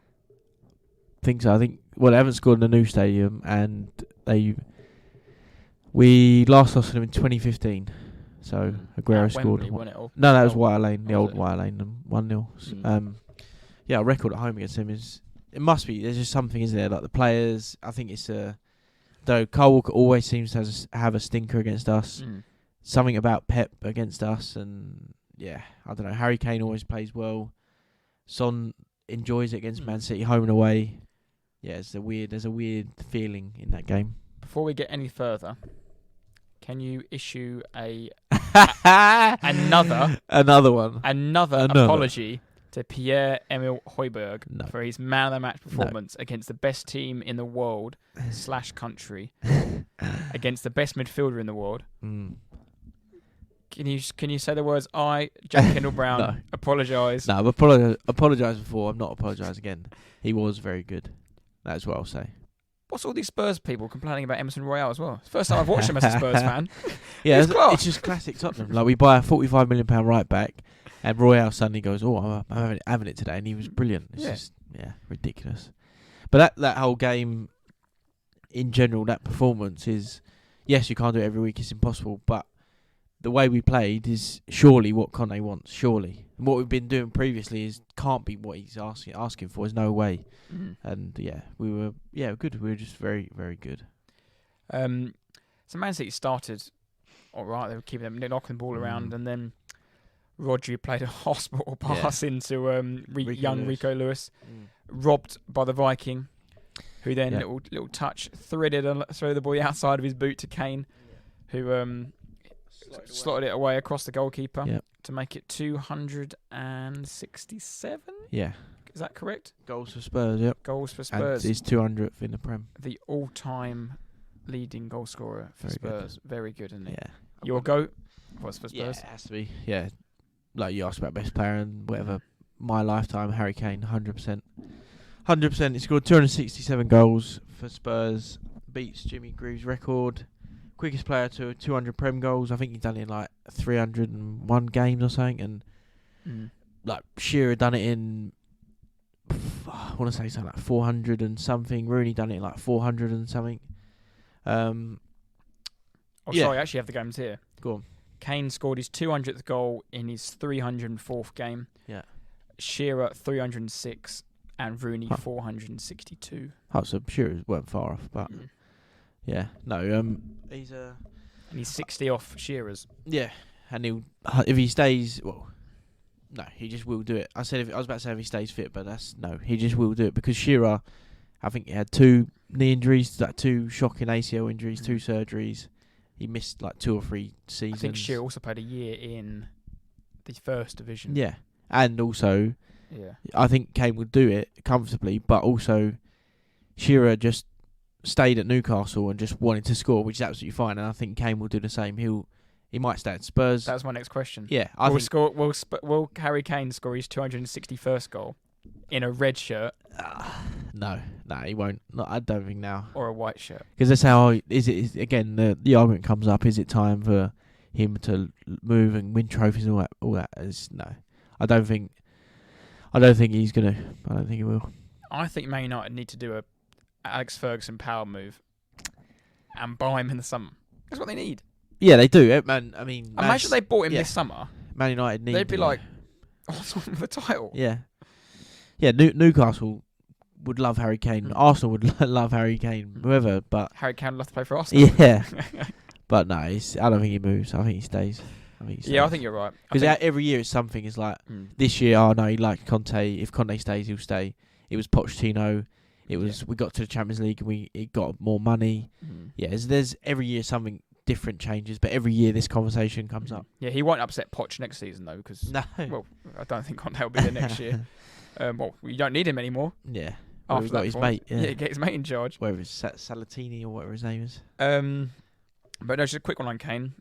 Think so. I think, well, they haven't scored in a new stadium, and we last lost to them in 2015. So Aguero scored. Wembley, wasn't it? No, that was White Lane, the old White Lane, 1-0. Yeah, our record at home against him it must be, there's just something, isn't there? Like the players, I think it's though Kyle Walker always seems to have a stinker against us. Something about Pep against us, and yeah, I don't know. Harry Kane always plays well. Son enjoys it against Man City, home and away. Yeah, there's a weird feeling in that game. Before we get any further, can you issue another apology to Pierre-Emile Højbjerg for his man of the match performance against the best team in the world / country against the best midfielder in the world? Can you say the words Jack Kendall-Brown, apologise? No, I've apologised before. I'm not apologised again. He was very good. That's what I'll say. What's all these Spurs people complaining about Emerson Royale as well? It's the first time I've watched him as a Spurs fan. Yeah, it's just classic Tottenham. Like, we buy a £45 million right back, and Royale suddenly goes, I'm having it today, and he was brilliant. It's just ridiculous. But that whole game, in general, that performance is, yes, you can't do it every week. It's impossible, but the way we played is surely what Conte wants, surely. And what we've been doing previously can't be what he's asking for. There's no way. And we were good. We were just very, very good. So Man City started all right. They were keeping them knocking the ball around, and then Rodri played a hospital pass into Rico Lewis, robbed by the Viking, who then little touch threw the ball outside of his boot to Kane, who slotted it away across the goalkeeper to make it 267. Yeah. Is that correct? Goals for Spurs, yep. Goals for Spurs. And he's 200th in the Prem. The all-time leading goal scorer for Spurs. Good. Very good, isn't it? Yeah. Your GOAT was for Spurs? Yeah, it has to be. Yeah. Like you asked about best player and whatever. My lifetime, Harry Kane, 100%. 100%. He scored 267 goals for Spurs. Beats Jimmy Greaves' record. Quickest player to 200 Prem goals. I think he's done it in like 301 games or something. And like Shearer done it in, I want to say something like 400 and something. Rooney done it in like 400 and something. Sorry, I actually have the games here. Go on. Kane scored his 200th goal in his 304th game. Yeah. Shearer 306 and Rooney 462. Oh, so Shearer weren't far off, but yeah, no. He's and he's 60 off Shearer's. Yeah, and if he stays, no, he just will do it. I was about to say if he stays fit, but he just will do it because Shearer, I think he had 2 knee injuries, like 2 shocking ACL injuries, 2 surgeries. He missed like 2 or 3 seasons. I think Shearer also played a year in the first division. Yeah, and also, I think Kane would do it comfortably, but also Shearer just stayed at Newcastle and just wanted to score, which is absolutely fine. And I think Kane will do the same. He might stay at Spurs. That's my next question. Yeah, Will Harry Kane score his 261st goal in a red shirt? No, he won't. No, I don't think now. Or a white shirt? Because that's how again the argument comes up. Is it time for him to move and win trophies and all that? No, I don't think he's gonna. I don't think he will. I think Man United need to do a Alex Ferguson power move and buy him in the summer. That's what they need. Yeah, they do. Man, I mean, imagine they bought him this summer. Man United need. They'd be like, "What's wrong with the title?" Yeah. Newcastle would love Harry Kane. Arsenal would love Harry Kane. Whoever, but Harry Kane would love to play for Arsenal. Yeah. But no, I don't think he moves. I think he stays. Yeah, I think you're right. Because every year it's something. It's like this year. Oh no, he liked Conte. If Conte stays, he'll stay. It was Pochettino. It was we got to the Champions League and it got more money. Yeah, there's every year something different changes, but every year this conversation comes up. Yeah, he won't upset Poch next season though, because well, I don't think Conte will be there next year. Well, you don't need him anymore. Yeah, after got his mate. Yeah, get his mate in charge. Whether it's Salatini or whatever his name is. But no, just a quick one on Kane.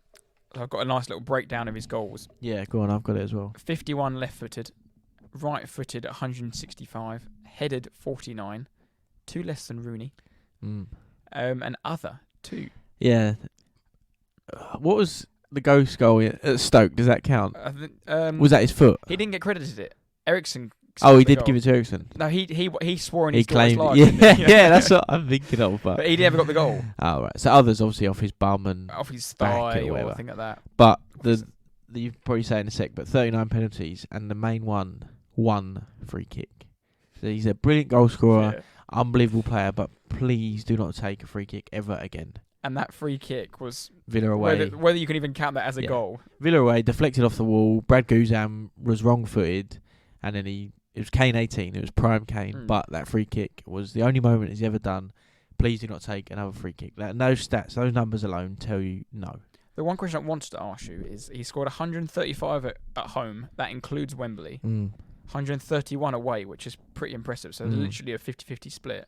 I've got a nice little breakdown of his goals. Yeah, go on. I've got it as well. 51 left-footed, right-footed 165, headed 49, 2 less than Rooney. And other 2. Yeah. What was the ghost goal at Stoke? Does that count? Was that his foot? He didn't get credited it. Ericsson. Oh, he did give it to Ericsson. No, he swore in his claimed life, yeah, that's what I'm thinking of. But he never got the goal. Oh, right. So others obviously off his bum and off his thigh or whatever. something like that. But you probably say in a sec, but 39 penalties and the main one free kick. So he's a brilliant goal scorer, unbelievable player, but please do not take a free kick ever again. And that free kick was Villa away. Whether you can even count that as a goal. Villa away, deflected off the wall. Brad Guzan was wrong-footed, and then it was Kane 18. It was prime Kane, but that free kick was the only moment he's ever done. Please do not take another free kick. Those stats, those numbers alone tell you no. The one question I wanted to ask you is he scored 135 at home. That includes Wembley. 131 away, which is pretty impressive. So literally a 50-50 split.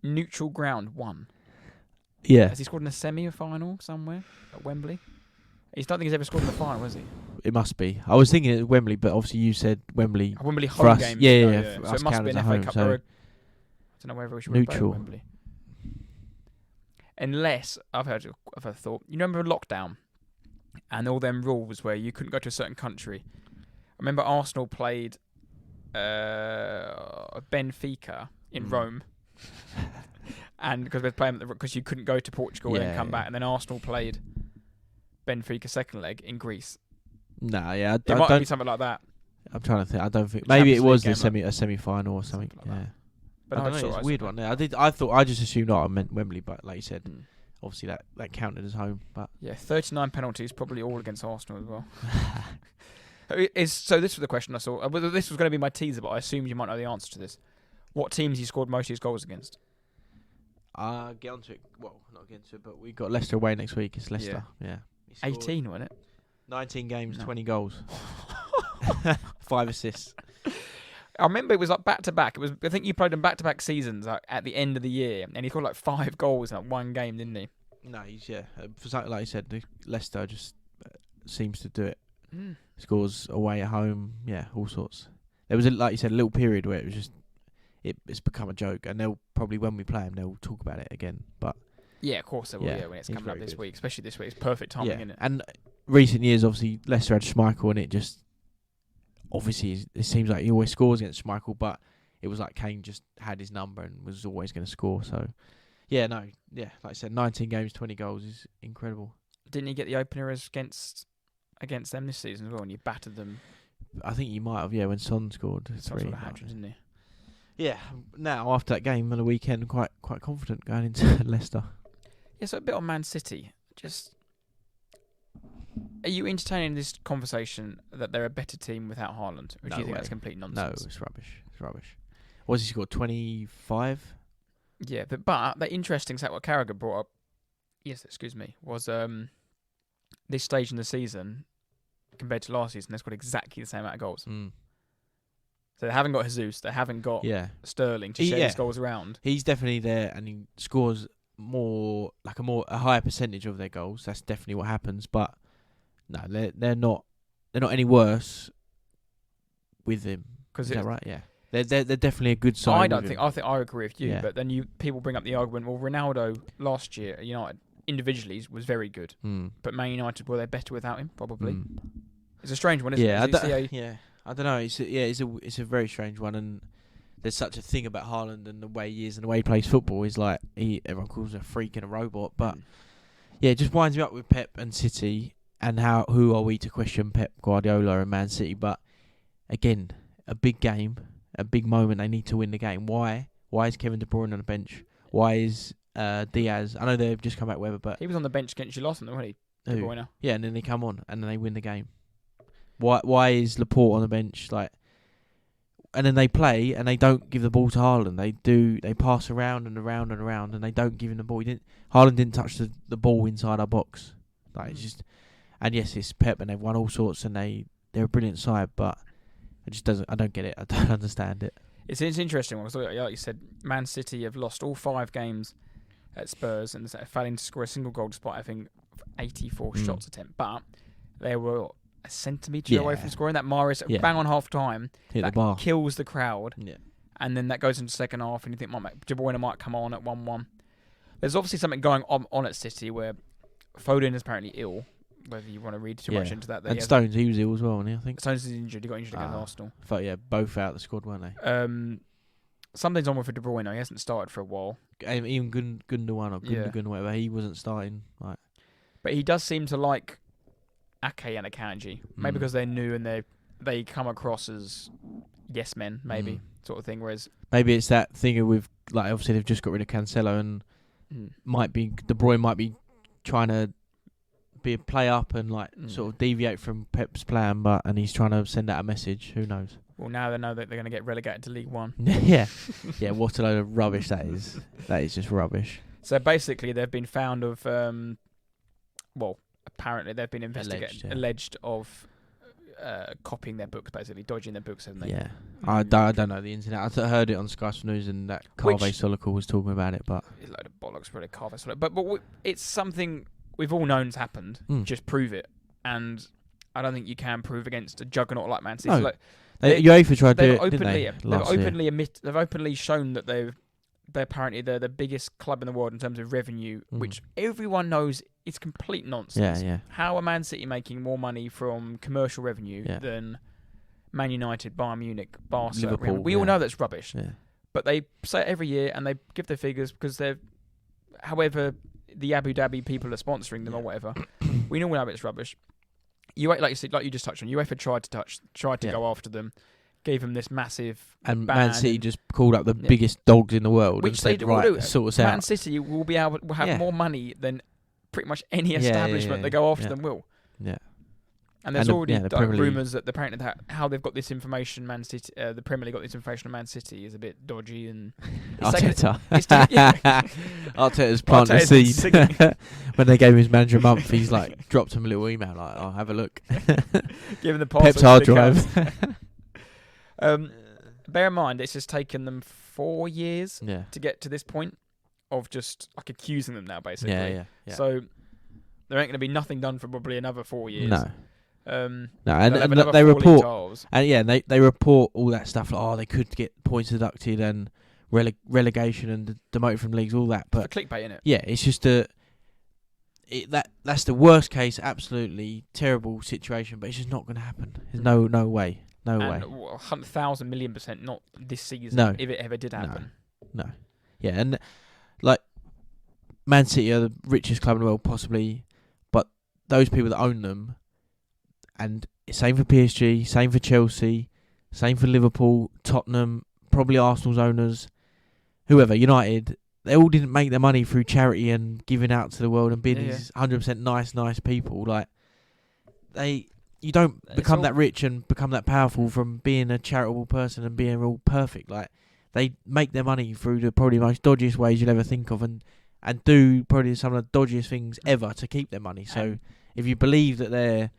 Neutral ground 1. Yeah. Has he scored in a semi-final somewhere at Wembley? I don't think he's ever scored in the final, has he? It must be. I was thinking at Wembley, but obviously you said Wembley. Wembley for home us. games. Yeah. So it must be an FA Cup. I don't know whether we should play at Wembley. Unless I've heard a thought. You remember lockdown and all them rules where you couldn't go to a certain country. I remember Arsenal played Benfica in Rome. And because we were playing because you couldn't go to Portugal and come back, and then Arsenal played Benfica second leg in Greece. Nah, yeah, it might be something like that. I'm trying to think. I don't think maybe it was a semi-final or something. Yeah, that. But I don't know. It's a weird one. Yeah, I just assumed I meant Wembley, but like you said, obviously that counted as home. But yeah, 39 penalties, probably all against Arsenal as well. So this was the question I saw. This was going to be my teaser, but I assumed you might know the answer to this. What teams he scored most of his goals against? Get onto it. Well, not get into it, but we got Leicester away next week. It's Leicester. Yeah. 18, wasn't it? 19 games, 20 goals, 5 assists. I remember it was like back to back. I think you played in back to back seasons at the end of the year, and he scored like 5 goals in one game, didn't he? No, for something like you said, Leicester just seems to do it. Scores away at home, all sorts. There was like you said, a little period where it was just. It's become a joke, and they'll probably, when we play them, they'll talk about it again. But yeah, of course they will. Yeah, when it's coming up this week, especially this week, it's perfect timing, isn't it? And recent years, obviously, Leicester had Schmeichel, and it just obviously it seems like he always scores against Schmeichel, but it was like Kane just had his number and was always going to score. So like I said, 19 games, 20 goals is incredible. Didn't he get the opener against them this season as well? And you battered them. I think you might have, when Son scored 3, didn't he? Yeah, now after that game on the weekend, quite confident going into Leicester. Yeah, so a bit on Man City. Are you entertaining this conversation that they're a better team without Haaland? Or do you think that's complete nonsense? No, it's rubbish. What has he scored, 25? Yeah, but the interesting stat what Carragher brought up, was this stage in the season compared to last season, they've got exactly the same amount of goals. So they haven't got Jesus. They haven't got Sterling to share his goals around. He's definitely there, and he scores a higher percentage of their goals. That's definitely what happens. But no, they're not any worse with him. Is that right? Yeah, they're definitely a good side. I think I agree with you. Yeah. But then people bring up the argument. Well, Ronaldo last year at United individually was very good, but Man United were they better without him? Probably. It's a strange one, isn't it? I don't know. It's a very strange one, and there's such a thing about Haaland and the way he is and the way he plays football. Is like everyone calls him a freak and a robot, but it just winds me up with Pep and City and who are we to question Pep Guardiola and Man City? But again, a big game, a big moment. They need to win the game. Why? Why is Kevin De Bruyne on the bench? Why is Diaz? I know they've just come back with but he was on the bench against you last time, wasn't he? De Bruyne. Yeah, and then they come on and then they win the game. Why is Laporte on the bench? And then they play and they don't give the ball to Haaland. They pass around and around and around and they don't give him the ball. Haaland didn't touch the ball inside our box. It's just, and yes, it's Pep and they've won all sorts and they're a brilliant side, but I don't get it. I don't understand it. It's an interesting one. Like you said, Man City have lost all 5 games at Spurs and failing to score a single goal despite having 84 shots attempt. But they were a centimetre away from scoring. That Mahrez bang on half time hit the bar, kills the crowd, and then that goes into the second half, and you think De Bruyne might come on at 1-1. There's obviously something going on at City where Foden is apparently ill. Whether you want to read too much into that, and Stones, he was ill as well, wasn't he? I think Stones is injured. He got injured against Arsenal. Both out of the squad, weren't they? Something's on with De Bruyne. He hasn't started for a while. Even Gundogan or Gundogan, whatever, he wasn't starting. But he does seem to like Ake and Akanji, maybe because they're new and they come across as yes men, maybe sort of thing. Whereas maybe it's that thing with obviously they've just got rid of Cancelo and De Bruyne might be trying to be a play up and sort of deviate from Pep's plan, and he's trying to send out a message. Who knows? Well, now they know that they're going to get relegated to League One. yeah. What a load of rubbish that is. That is just rubbish. So basically, they've been found of apparently they've been alleged of copying their books, basically dodging their books, haven't they? Yeah, I don't know the internet. I heard it on Sky Sports News, and that Carve Solical was talking about it, but it's a load of bollocks, really. Carve Solical, but it's something we've all known has happened. Just prove it, and I don't think you can prove against a juggernaut like Man City. No. UEFA tried to do it, didn't they? They've openly shown that they're apparently the biggest club in the world in terms of revenue, which everyone knows is complete nonsense. Yeah. How are Man City making more money from commercial revenue than Man United, Bayern Munich, Barca, Liverpool? We all know that's rubbish. Yeah. But they say it every year and they give their figures because however the Abu Dhabi people are sponsoring them or whatever, we all know it's rubbish. Like you said, like you just touched on, UEFA tried to go after them, gave them this massive and ban, Man City just called up the biggest dogs in the world, which they do. Sort us out. Man City will be able to have more money than pretty much any establishment that go after them will. Yeah. And there's already rumours that apparently how they've got this information, Man City, the Premier League got this information on Man City is a bit dodgy and Arteta. Arteta's planted a seed. When they gave him his manager a month, he's dropped him a little email "I'll have a look." Give him the Pep's hard drive. Bear in mind, it's just taken them 4 years to get to this point of just accusing them now, basically. Yeah. So there ain't going to be nothing done for probably another 4 years. No. And they report, and they report all that stuff they could get points deducted and relegation and demoted from leagues, all that. But for clickbait, innit? Yeah, it's just that's the worst case, absolutely terrible situation. But it's just not going to happen. There's no way, no way. 100,000 million% not this season. No, if it ever did happen. No. Yeah, and Man City are the richest club in the world, possibly, but those people that own them. And same for PSG, same for Chelsea, same for Liverpool, Tottenham, probably Arsenal's owners, whoever, United, they all didn't make their money through charity and giving out to the world and being these 100% nice people. You don't become that rich and become that powerful from being a charitable person and being all perfect. They make their money through the probably most dodgiest ways you'll ever think of and do probably some of the dodgiest things ever to keep their money. So if you believe that they're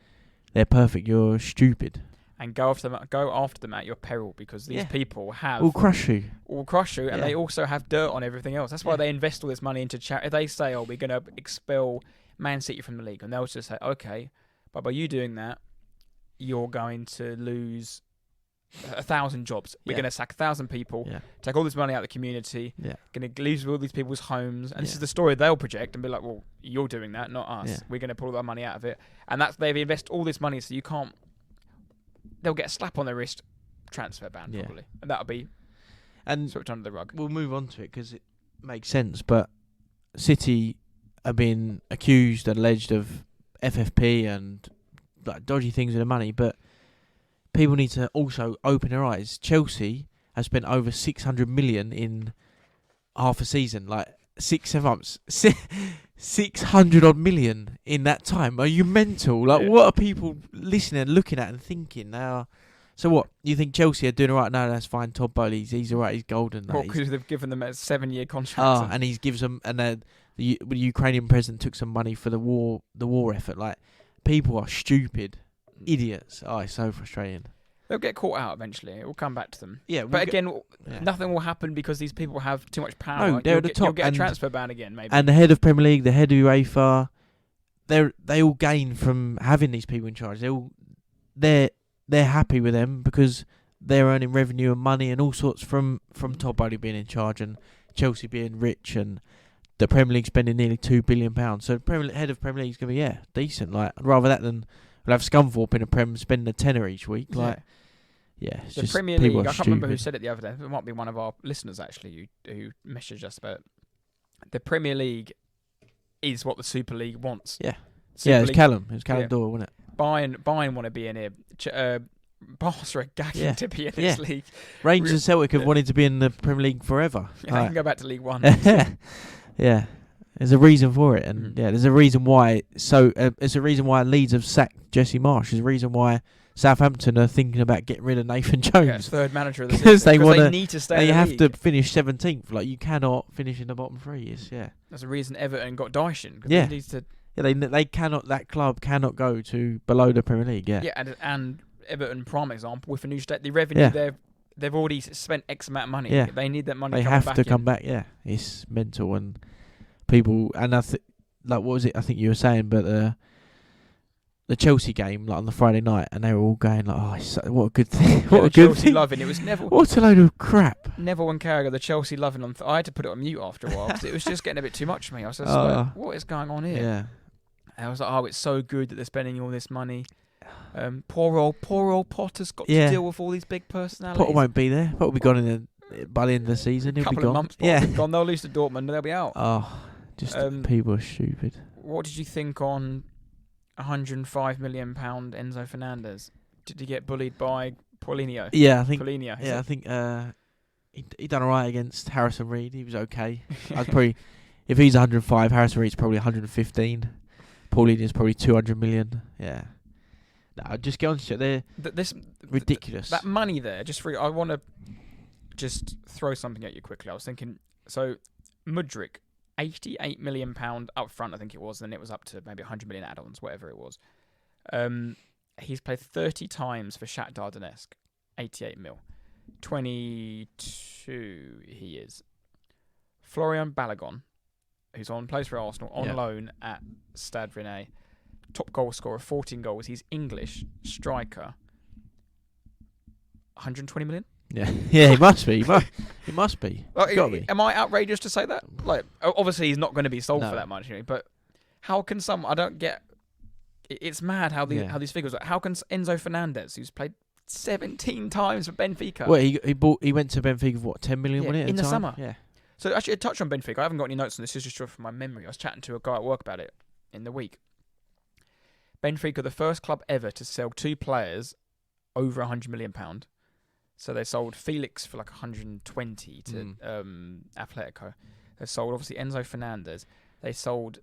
perfect, you're stupid. and go after them at your peril, because these people will crush you. And they also have dirt on everything else. That's why they invest all this money into charity. If they say, "Oh, we're going to expel Man City from the league," and they'll just say, "Okay, but by you doing that, you're going to lose 1,000 jobs. We're going to sack 1,000 people, take all this money out of the community, going to lose all these people's homes." And this is the story they'll project and be like, "Well, you're doing that, not us. Yeah. We're going to pull all that money out of it." And they've invested all this money, so you can't. They'll get a slap on their wrist, transfer ban probably, and that'll be swept under the rug. We'll move on to it because it makes sense. But City are being accused and alleged of FFP and like dodgy things with the money, but people need to also open their eyes. Chelsea have spent over 600 million in half a season, like 6-7 months. 600 odd million in that time. Are you mental? Like, what are people listening and looking at and thinking now? So what? You think Chelsea are doing all right? No, that's fine. Todd Bowley, he's all right. He's golden. Well, because they've given them a 7-year contract. And he gives them, and the Ukrainian president took some money for the war effort. Like, people are stupid, idiots. Oh, it's so frustrating. They'll get caught out eventually. It will come back to them. Yeah, but again, nothing will happen because these people have too much power. No, they're at the top. You'll get a transfer ban again, maybe. And the head of Premier League, the head of UEFA, they all gain from having these people in charge. They're happy with them because they're earning revenue and money and all sorts from Todd Bowley being in charge and Chelsea being rich and the Premier League spending nearly £2 billion. So the head of Premier League is going to be decent. Like, I'd rather that than we'll have Scunthorpe in a Prem spending a tenner each week. Like. Yeah, it's the just Premier League. I can't remember who said it the other day. It might be one of our listeners actually who messaged us about it. The Premier League is what the Super League wants. Yeah, it's Callum. It was Callum Doyle, wasn't it? Bayern want to be in here. Barca are gagging to be in this league. Rangers and Celtic have wanted to be in the Premier League forever. They can go back to League One. Yeah, there's a reason for it, and there's a reason why. So it's a reason why Leeds have sacked Jesse Marsch. There's a reason why Southampton are thinking about getting rid of Nathan Jones. Yeah, third manager of the season. Because they need to stay in the have league. to finish 17th. Like, you cannot finish in the bottom three. There's a reason Everton got Dyche in. Yeah. They cannot. That club cannot go to below the Premier League. Yeah. Yeah, and Everton, prime example, with a new state, the revenue they've already spent X amount of money. Yeah. They need that money. They have to come back. Yeah, it's mental, and people and what was it? I think you were saying, but the Chelsea game, like on the Friday night, and they were all going like, "Oh, what a good thing! What a good Chelsea thing!" Loving it was Neville. What a load of crap! Neville and Carragher, the Chelsea loving on. I had to put it on mute after a while because it was just getting a bit too much for me. I was just like, "What is going on here?" Yeah. And I was like, "Oh, it's so good that they're spending all this money." Poor old Potter's got to deal with all these big personalities. Potter won't be there. Potter will be gone by the end of the season. He'll be gone. Couple of months. Gone. They'll lose to Dortmund and they'll be out. Oh, just people are stupid. What did you think on £105 million Enzo Fernandez? Did he get bullied by Paulinho? Yeah, I think. Paulinho, I think he done alright against Harrison Reed. He was okay. I'd probably, if he's 105, Harrison Reed's probably 115. Paulinho's probably 200 million. Yeah. No, just get on to it. They're ridiculous. That money there, I want to just throw something at you quickly. I was thinking, so Mudryk, £88 million up front, I think it was, and then it was up to maybe 100 million add-ons, whatever it was. He's played 30 times for Shakhtar Donetsk, 88 mil. 22 he is. Florian Balogun, who's plays for Arsenal, on loan at Stade Rennais. Top goal scorer, 14 goals. He's English, striker. 120 million? Yeah, he must be. He must be. Am I outrageous to say that? Like, obviously he's not going to be sold for that much, but how can I don't get. It's mad how these figures are. How can Enzo Fernandez, who's played 17 times for Benfica? Well, he went to Benfica for 10 million, wasn't it? In the summer. Yeah. So actually, a touch on Benfica. I haven't got any notes on this. This is just from my memory. I was chatting to a guy at work about it in the week. Benfica, the first club ever to sell 2 players over £100 million. So they sold Felix for like 120 to Atletico. They sold obviously Enzo Fernandez. They sold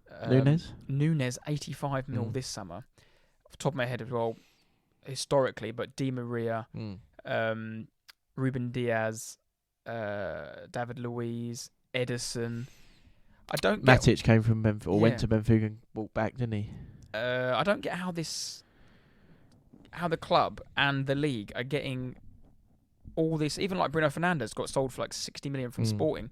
Nunes 85 mil this summer. Off the top of my head as well, historically, but Di Maria, Ruben Diaz, David Luiz, Ederson. I don't get. Matic came from Benfica or went to Benfica and walked back, didn't he? I don't get how this. how the club and the league are getting all this. Even like Bruno Fernandes got sold for like 60 million from Sporting.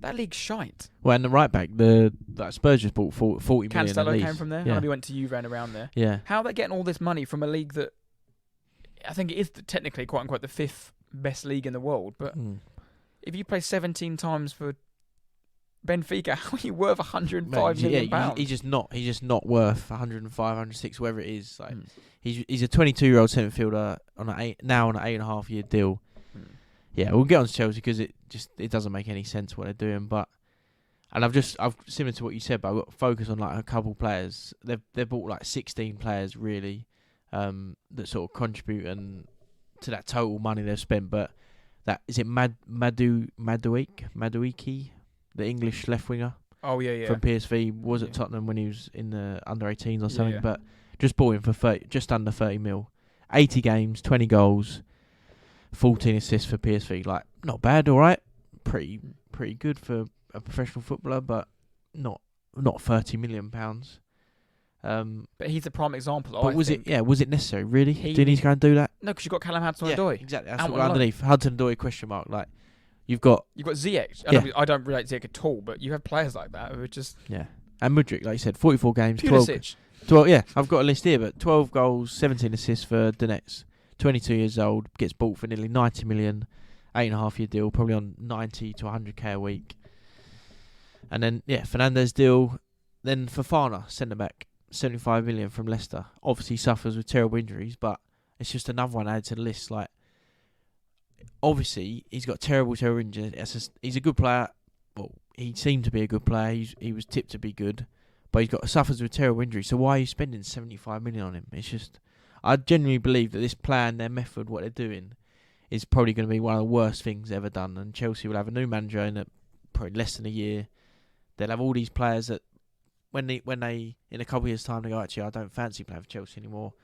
That league's shite. Well, and the right back, that Spurs just bought 40 million at Cancelo least. came from there. Yeah. And he went to Juve and around there. Yeah. How are they getting all this money from a league that I think it is technically, quote unquote, the 5th best league in the world? But if you play 17 times for Benfica, how are you worth 105 million pounds? He's just not worth 105, 106, whatever it is. Like he's a 22-year-old centre fielder on an 8.5-year deal. Yeah, we'll get on to Chelsea because it doesn't make any sense what they're doing. But I've similar to what you said, but I've got to focus on like a couple players. They've bought like 16 players really that sort of contribute to that total money they've spent. But that is it Madueke, the English left winger. Oh yeah. From PSV, was at Tottenham when he was in the under 18s or something. Yeah. But just bought him for just under 30 mil, 80 games, 20 goals. 14 assists for PSV, like not bad, all right, pretty good for a professional footballer, but not 30 million pounds. But he's a prime example. But was it necessary? Really? Did he need to go and do that? No, because you got Callum Hudson-Odoi. Exactly. That's what underneath Hudson-Odoi question mark. Like you've got Ziyech. I don't relate Ziyech at all, but you have players like that who are just and Mudryk, like you said, 44 games, Pulisic. 12. Yeah, I've got a list here, but 12 goals, 17 assists for Donetsk. 22 years old, gets bought for nearly 90 million, 8.5-year deal, probably on 90 to 100k a week. And then, Fernandes deal. Then Fofana, centre-back, 75 million from Leicester. Obviously suffers with terrible injuries, but it's just another one added to the list. Like, obviously, he's got terrible injuries. He's a good player. Well, he seemed to be a good player. He was tipped to be good, but suffers with terrible injuries. So why are you spending 75 million on him? It's just... I genuinely believe that this plan, their method, what they're doing, is probably going to be one of the worst things ever done. And Chelsea will have a new manager in probably less than a year. They'll have all these players that, when they in a couple of years' time, they go, actually, I don't fancy playing for Chelsea anymore.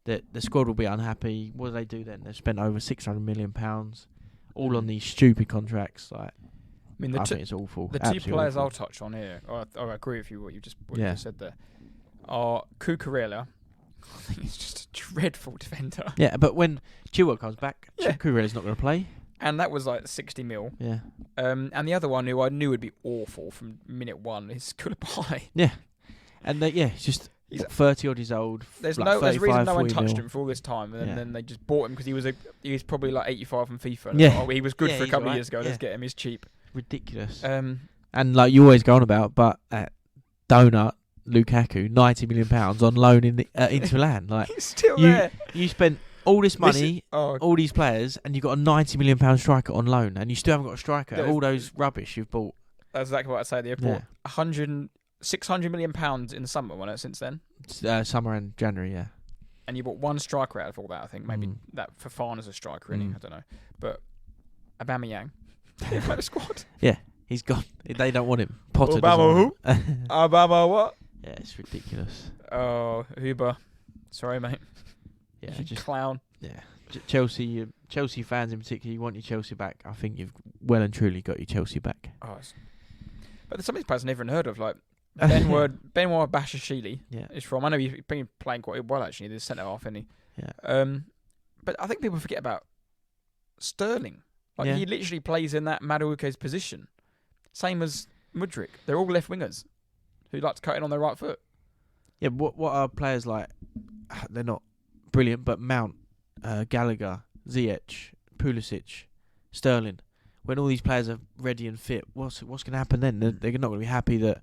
The squad will be unhappy. What do they do then? They've spent over £600 million, all on these stupid contracts. Like, I think it's awful. The two players I'll touch on here, I agree with you what you just said there, are Cucurella. I think he's just a dreadful defender. Yeah, but when Chilwell comes back, Cucurella's not going to play. And that was like 60 mil. Yeah. And the other one who I knew would be awful from minute one is Koulibaly. Yeah. And he's 30 odd years old. There's a reason no one touched him for all this time, and then they just bought him because he was probably like 85 from FIFA. And he was good for a couple of years ago. Let's get him. He's cheap. Ridiculous. And like you always go on about, but Donut. Lukaku, £90 million on loan in Inter Milan. Like he's still there. You spent all this money, all these players, and you got a £90 million striker on loan, and you still haven't got a striker. All those rubbish you've bought. That's exactly what I'd say. They've bought £600 million in the summer, wasn't it? Since then, summer and January, yeah. And you bought one striker out of all that. I think maybe that Fofana's a striker, really. I don't know, but Aubameyang, the squad. Yeah, he's gone. They don't want him. Potter Obama who? Obama what? Yeah, it's ridiculous. Oh, Huber. Sorry, mate. Yeah, just clown. Yeah. Chelsea fans in particular, you want your Chelsea back. I think you've well and truly got your Chelsea back. But there's some of these players I've never even heard of, like Benoit Bashashili is from. I know he's been playing quite well, actually. He's centre half, isn't he? Yeah. But I think people forget about Sterling. Like he literally plays in that Madueke's position. Same as Mudryk. They're all left wingers who like to cut in on their right foot. Yeah, what are players like? They're not brilliant, but Mount, Gallagher, Ziyech, Pulisic, Sterling. When all these players are ready and fit, what's going to happen then? They're not going to be happy that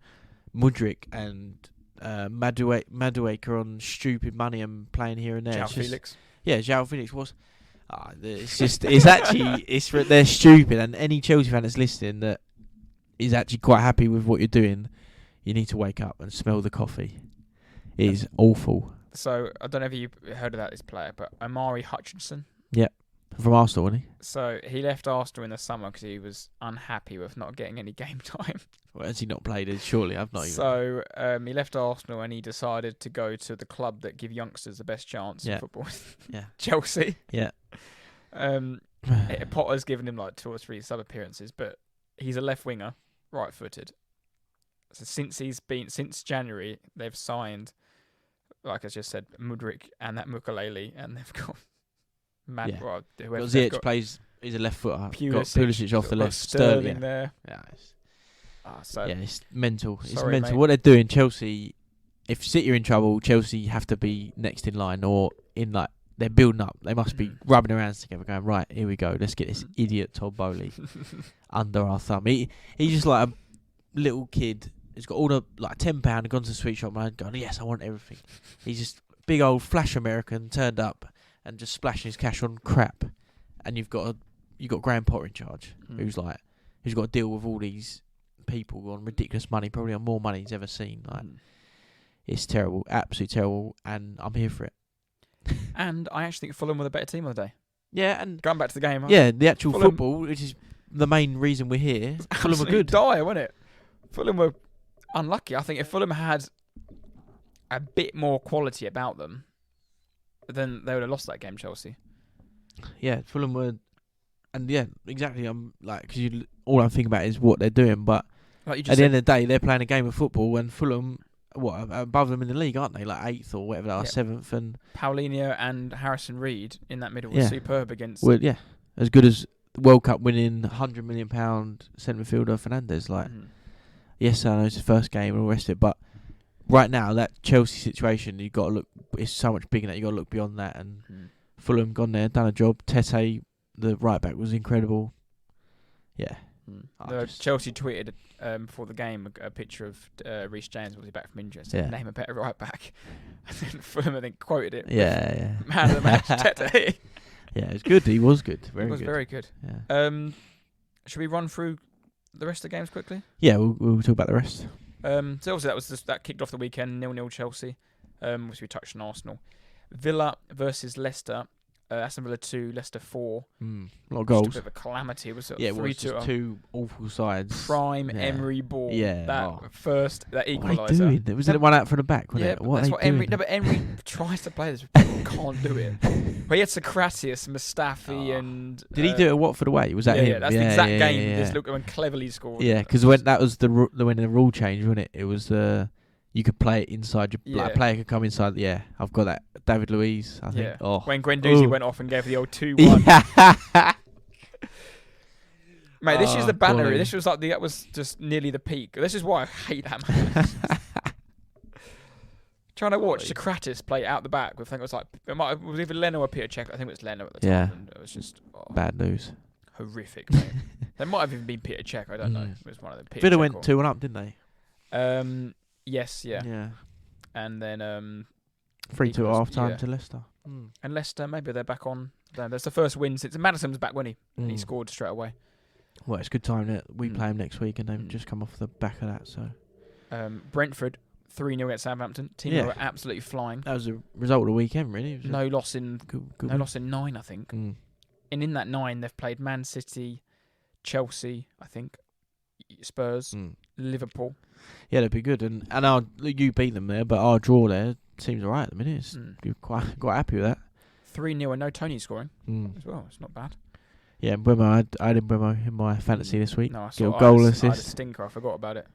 Mudryk and Madueke are on stupid money and playing here and there. João Felix. Yeah, João Felix. They're stupid. And any Chelsea fan that's listening that is actually quite happy with what you're doing, you need to wake up and smell the coffee. It is awful. So, I don't know if you've heard about this player, but Omari Hutchinson. Yeah, from Arsenal, wasn't he? So, he left Arsenal in the summer because he was unhappy with not getting any game time. Well, has he not played it? Surely, I've not even. So, he left Arsenal and he decided to go to the club that give youngsters the best chance in football. Yeah. Chelsea. Yeah. Potter's given him like 2 or 3 sub-appearances, but he's a left winger, right-footed. So since January, they've signed like I just said, Mudryk and that Mukalele, and they've got mad. Yeah. Well, Well, Ziyech plays. He's a left footer. Got Pulisic off the left. Sterling there. Yeah. So It's mental. It's sorry, mental. mate. What they're doing, Chelsea. If City are in trouble, Chelsea have to be next in line, or in like they're building up. They must be rubbing their hands together, going right. Here we go. Let's get this idiot Todd Bowley under our thumb. He's just like a little kid. He's got all the like £10. Gone to the sweet shop man, going yes, I want everything. He's just big old flash American turned up and just splashing his cash on crap. And you've got Graham Potter in charge, who's got to deal with all these people on ridiculous money, probably on more money he's ever seen. Like it's terrible, absolutely terrible, and I'm here for it. And I actually think Fulham were the better team of the day. Yeah, and going back to the game. Yeah, the actual Fulham, football, which is the main reason we're here. Fulham were good. Dire, wasn't it? Fulham were unlucky. I think if Fulham had a bit more quality about them, then they would have lost that game, Chelsea. Yeah, Fulham were, and yeah, exactly. I'm like, because all I'm thinking about is what they're doing, but like at the end of the day, they're playing a game of football, and Fulham, above them in the league, aren't they? Like 8th or whatever, they are 7th, and Paulinho and Harrison Reed in that middle was superb against. Well, yeah, as good as World Cup winning £100 million centre midfielder Fernandes. Like, yes, I know it's his first game and all the rest of it, but right now that Chelsea situation, you've got to look. It's so much bigger that you got to look beyond that. And Fulham gone there, done a job. Tete, the right back, was incredible. Yeah. Chelsea tweeted before the game a picture of Reece James, was he back from injury? Said, name a better right back. And then Fulham, I think, quoted it. Yeah. Man of the match, Tete. Yeah, it was good. He was good. He was very good. Yeah. Should we run through the rest of the games quickly? Yeah, we'll talk about the rest. So obviously that kicked off the weekend, 0-0 Chelsea. Which we touched on Arsenal. Villa versus Leicester. Aston Villa 2, Leicester 4. A lot of goals. Just a bit of a calamity. It was 3-2. It was just two awful sides. Prime Emery ball. Yeah. That equaliser. What are you doing? Was it one out from the back? Wasn't it? That's what Emery. No, but Emery tries to play this, can't do it. But he had Socrates, Mustafi, and. Did he do it at Watford away? Was that him? Yeah, that's the exact game. Yeah. Just look when cleverly scored. Yeah, because when that was when the rule change, wasn't it? It was you could play it inside your like a player could come inside. Yeah, I've got that. David Luiz, I think. Yeah. When Guendouzi went off and gave the old 2-1. Mate, this is the banner. Boy. This was that was just nearly the peak. This is why I hate that man. Trying to watch Socrates play out the back with, I think it was either Leno or Peter Cech. I think it was Leno at the time. Yeah. And it was just bad news. Horrific, mate. There might have even been Peter Cech. I don't know. It was one of the Villa went 2-1 up, didn't they? Yes, yeah. Yeah. And then 3-2 at half time to Leicester. And Leicester, maybe they're back on. That's the first win since Maddison's back, when he scored straight away. Well, it's a good time that we play him next week, and they've just come off the back of that. So, Brentford 3-0 against Southampton. Team were absolutely flying. That was a result of the weekend, really. No loss in loss in 9, I think. And in that 9, they've played Man City, Chelsea, I think, Spurs, Liverpool. Yeah, they'd be good, and you beat them there, but our draw there seems alright at the minute. You're quite happy with that. 3-0 and no Tony scoring as well. It's not bad. Yeah, Mbeumo, I had Mbeumo in my fantasy this week. No, I saw goal assist. I had a stinker. I forgot about it.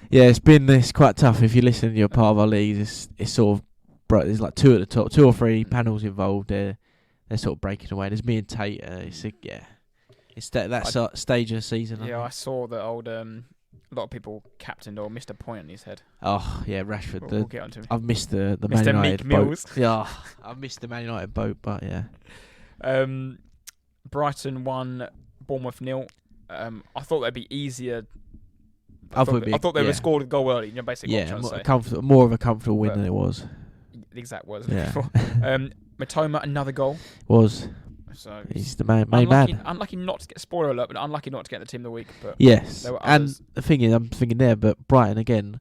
Yeah, it's quite tough. If you listen, you're part of our leagues. It's sort of there's like 2 at the top, 2 or 3 panels involved. They're sort of breaking away. There's me and Tate. It's that stage of the season. Yeah, I saw the old. A lot of people captained or missed a point on his head. Oh yeah, Rashford. We'll get onto him. I've missed the Mr. Man United Meek boat. Mills. Yeah, I've missed the Man United boat, but yeah. Brighton 1, Bournemouth 0. I thought they'd be easier. I thought they would have scored a goal early. Basically, more of a comfortable win than it was. The exact words. Yeah. Matoma, another goal. So he's the main man. Unlucky not to get spoiler alert, but unlucky not to get the team of the week. But yes, and the thing is, I'm thinking there, but Brighton again,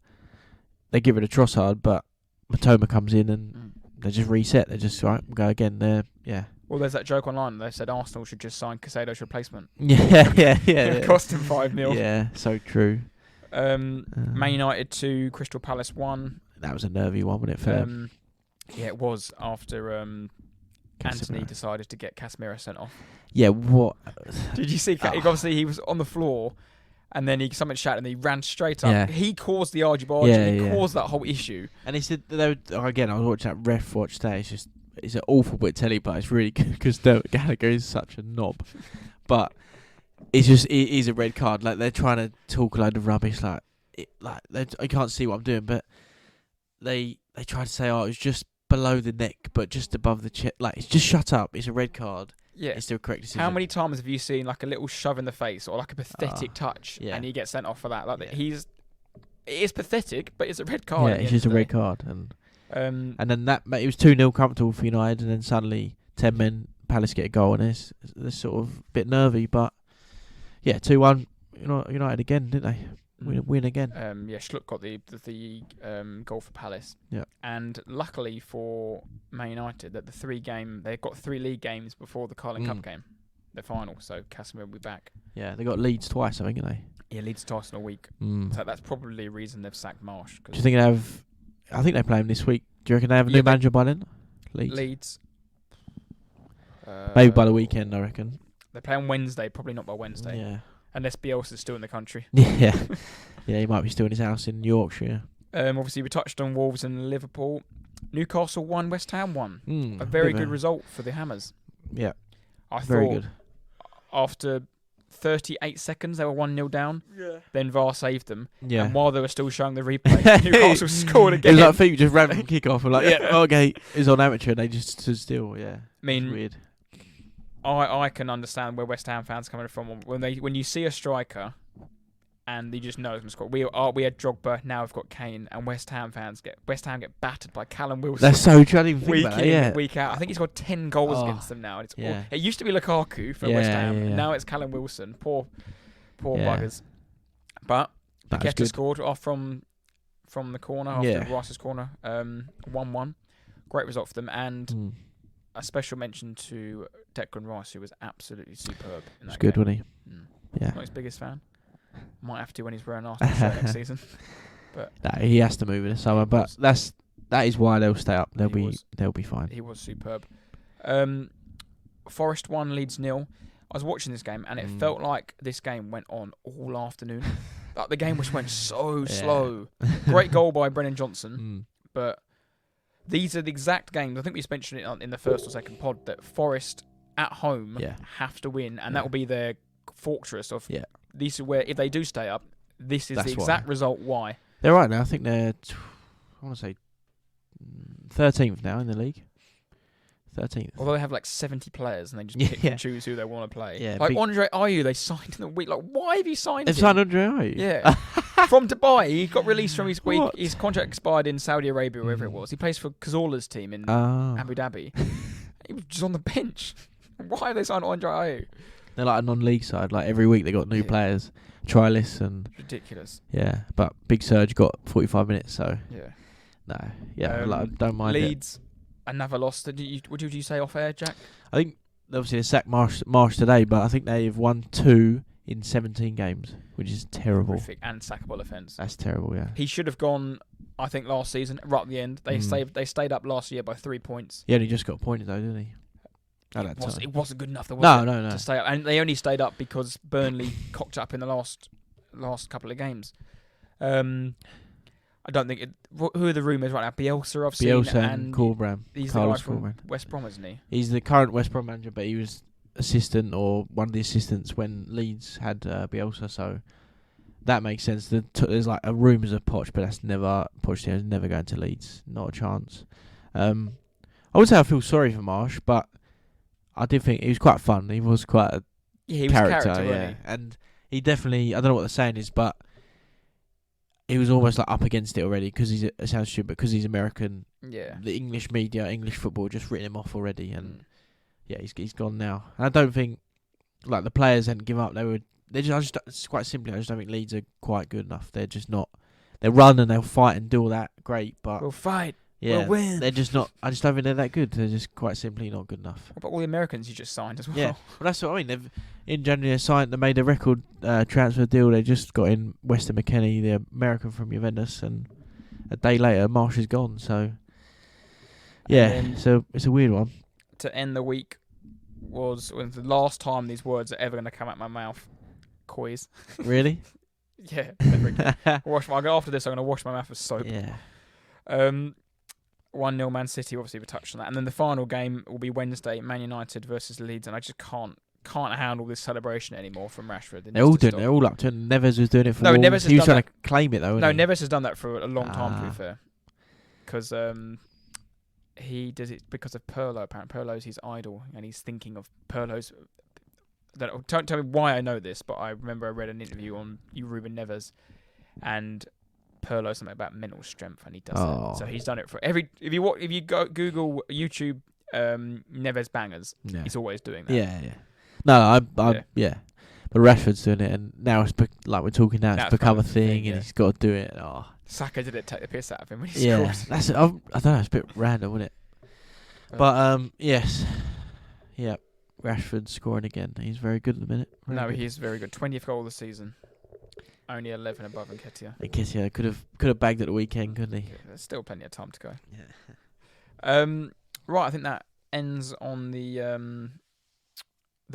they give it a Trossard, but Matoma comes in and they just reset. They just we'll go again. Well, there's that joke online. They said Arsenal should just sign Casado's replacement. Yeah. It cost him 5 mil. Yeah, so true. Man United 2, Crystal Palace 1. That was a nervy one, wasn't it? Yeah, it was after. Anthony decided to get Casemiro sent off. Yeah, what? Did you see? Obviously, he was on the floor, And then something shouted and he ran straight up. Yeah. He caused the argy-bargy. He caused that whole issue. And he said, again, I was watching that ref watch today. It's an awful bit of telly, but it's really good because Gallagher is such a knob. But it is a red card. Like, they're trying to talk a load of rubbish. I can't see what I'm doing, but they try to say, it's just below the neck, but just above the chest. Like, it's just shut up. It's a red card. Yeah. It's the correct decision. How many times have you seen like a little shove in the face or like a pathetic touch and he gets sent off for that? Like it is pathetic, but it's a red card. Yeah, it's just a red card. And then it was 2-0 comfortable for United, and then suddenly 10 men, Palace get a goal, and they're sort of a bit nervy, but 2-1 United again, didn't they? Win again. Schluck got the goal for Palace. Yeah. And luckily for Man United, that they've got 3 league games before the Carling Cup game, the final. So Casemiro will be back. Yeah, they got Leeds twice, I think, didn't they? Yeah, Leeds twice in a week. So that's probably the reason they've sacked Marsch. Do you think they have? I think they play him this week. Do you reckon they have a new manager by then? Leeds. Maybe by the weekend, I reckon. They play on Wednesday, probably not by Wednesday. Yeah. Unless Bielsa's still in the country. Yeah. Yeah, he might be still in his house in Yorkshire. Obviously, we touched on Wolves and Liverpool. Newcastle won, West Ham won. A very good result for the Hammers. Yeah. I very thought good. After 38 seconds, they were 1-0 down. Yeah. Then VAR saved them. Yeah. And while they were still showing the replay, Newcastle scored again. It was like feet just ran from kick-off. And like, okay, it's on amateur, and they just stood still. Yeah. I mean, weird. I can understand where West Ham fans are coming from when you see a striker and you just know it's going to score. We had Drogba, now we've got Kane, and West Ham get battered by Callum Wilson. That's so true. I didn't even think week about in, that. week out. I think he's got 10 goals against them now. It used to be Lukaku for West Ham. Yeah. Now it's Callum Wilson. Poor buggers. But Paqueta scored off from the corner after Rice's corner. 1-1. Great result for them, and a special mention to Declan Rice, who was absolutely superb in that It's good, wasn't he? Yeah. Not his biggest fan. Might have to when he's wearing Arsenal shirt next season. But he has to move in the summer. But that is why they'll stay up. They'll be fine. He was superb. Forest 1, Leeds 0. I was watching this game and it felt like this game went on all afternoon. Like the game just went so slow. Great goal by Brennan Johnson, but these are the exact games. I think we mentioned it in the first or second pod that Forest at home have to win, and that will be their fortress of. Yeah. These are where if they do stay up, this is the exact result. Why? They're right now. I think they're, I want to say, 13th now in the league. 13th. Although they have like 70 players and they just pick and choose who they want to play. Yeah, like Andre Ayew, they signed in the week. Like, why have you signed him? They've signed Andre Ayew? Yeah. From Dubai. He got released from his week. His contract expired in Saudi Arabia, or wherever it was. He plays for Cazorla's team in Abu Dhabi. He was just on the bench. Why have they signed Andre Ayew? They're like a non-league side. Like every week they got new players, trialists, and ridiculous. Yeah, but Big Surge got 45 minutes, so don't mind Leeds, another loss. What did you say off air, Jack? I think obviously they sacked Marsch today, but I think they've won 2 in 17 games, which is terrible. Horrific and sackable offence. That's terrible. Yeah. He should have gone. I think last season, right at the end, they stayed up last year by 3 points. Yeah, he just got appointed though, didn't he? It wasn't good enough. No. To stay up, and they only stayed up because Burnley cocked up in the last couple of games. I don't think. Who are the rumours right now? Bielsa, I've seen, and Corberan. He's Carlos the guy from West Brom, isn't he? He's the current West Brom manager, but he was assistant or one of the assistants when Leeds had Bielsa, so that makes sense. There's like a rumours of Poch, but that's never Pochettino's never going to Leeds. Not a chance. I would say I feel sorry for Marsch, but I did think he was quite fun. He was quite a character, wasn't he? And he definitely, I don't know what the saying is, but he was almost like up against it already because it sounds stupid, because he's American. Yeah. The English media, English football just written him off already, and he's gone now. And I don't think like the players hadn't given up. It's quite simply, I just don't think Leeds are quite good enough. They're just not. They'll run and they'll fight and do all that, great, but we'll fight. Yeah, we'll win. They're just not. I just don't think they're that good. They're just quite simply not good enough. What about all the Americans you just signed as well? Yeah, well, that's what I mean. In January they made a record transfer deal. They just got in Weston McKennie, the American from Juventus, and a day later Marsch is gone. So so it's a weird one. To end the week was the last time these words are ever going to come out my mouth. Coys. Really? Yeah. After this, I'm going to wash my mouth with soap. Yeah. 1-0 Man City, obviously we touched on that. And then the final game will be Wednesday, Man United versus Leeds. And I just can't handle this celebration anymore from Rashford. They're all doing it. They're all up to it. Neves was doing it for No, Wolves. Neves has He was done trying to claim it, though, No, wasn't he? Neves has done that for a long time, to be fair. Because he does it because of Pirlo. Apparently, Pirlo's his idol, and he's thinking of Pirlo's... Don't tell me why I know this, but I remember I read an interview on Ruben Neves, and Pirlo's something about mental strength, and he does it. So he's done it for every. If you go Google YouTube Neves bangers, he's always doing that. Yeah. No, yeah. But Rashford's doing it, and now it's like we're talking now. It's become a thing, and he's got to do it. Oh. Saka did it. Take the piss out of him when he scored. That's. I don't know. It's a bit random, isn't it? But yes, yeah. Rashford scoring again. He's very good at the minute. He is very good. 20th goal of the season. Only 11 above Nketiah. Nketiah could have bagged it the weekend, couldn't he? Yeah, there's still plenty of time to go. Yeah. Right, I think that ends on the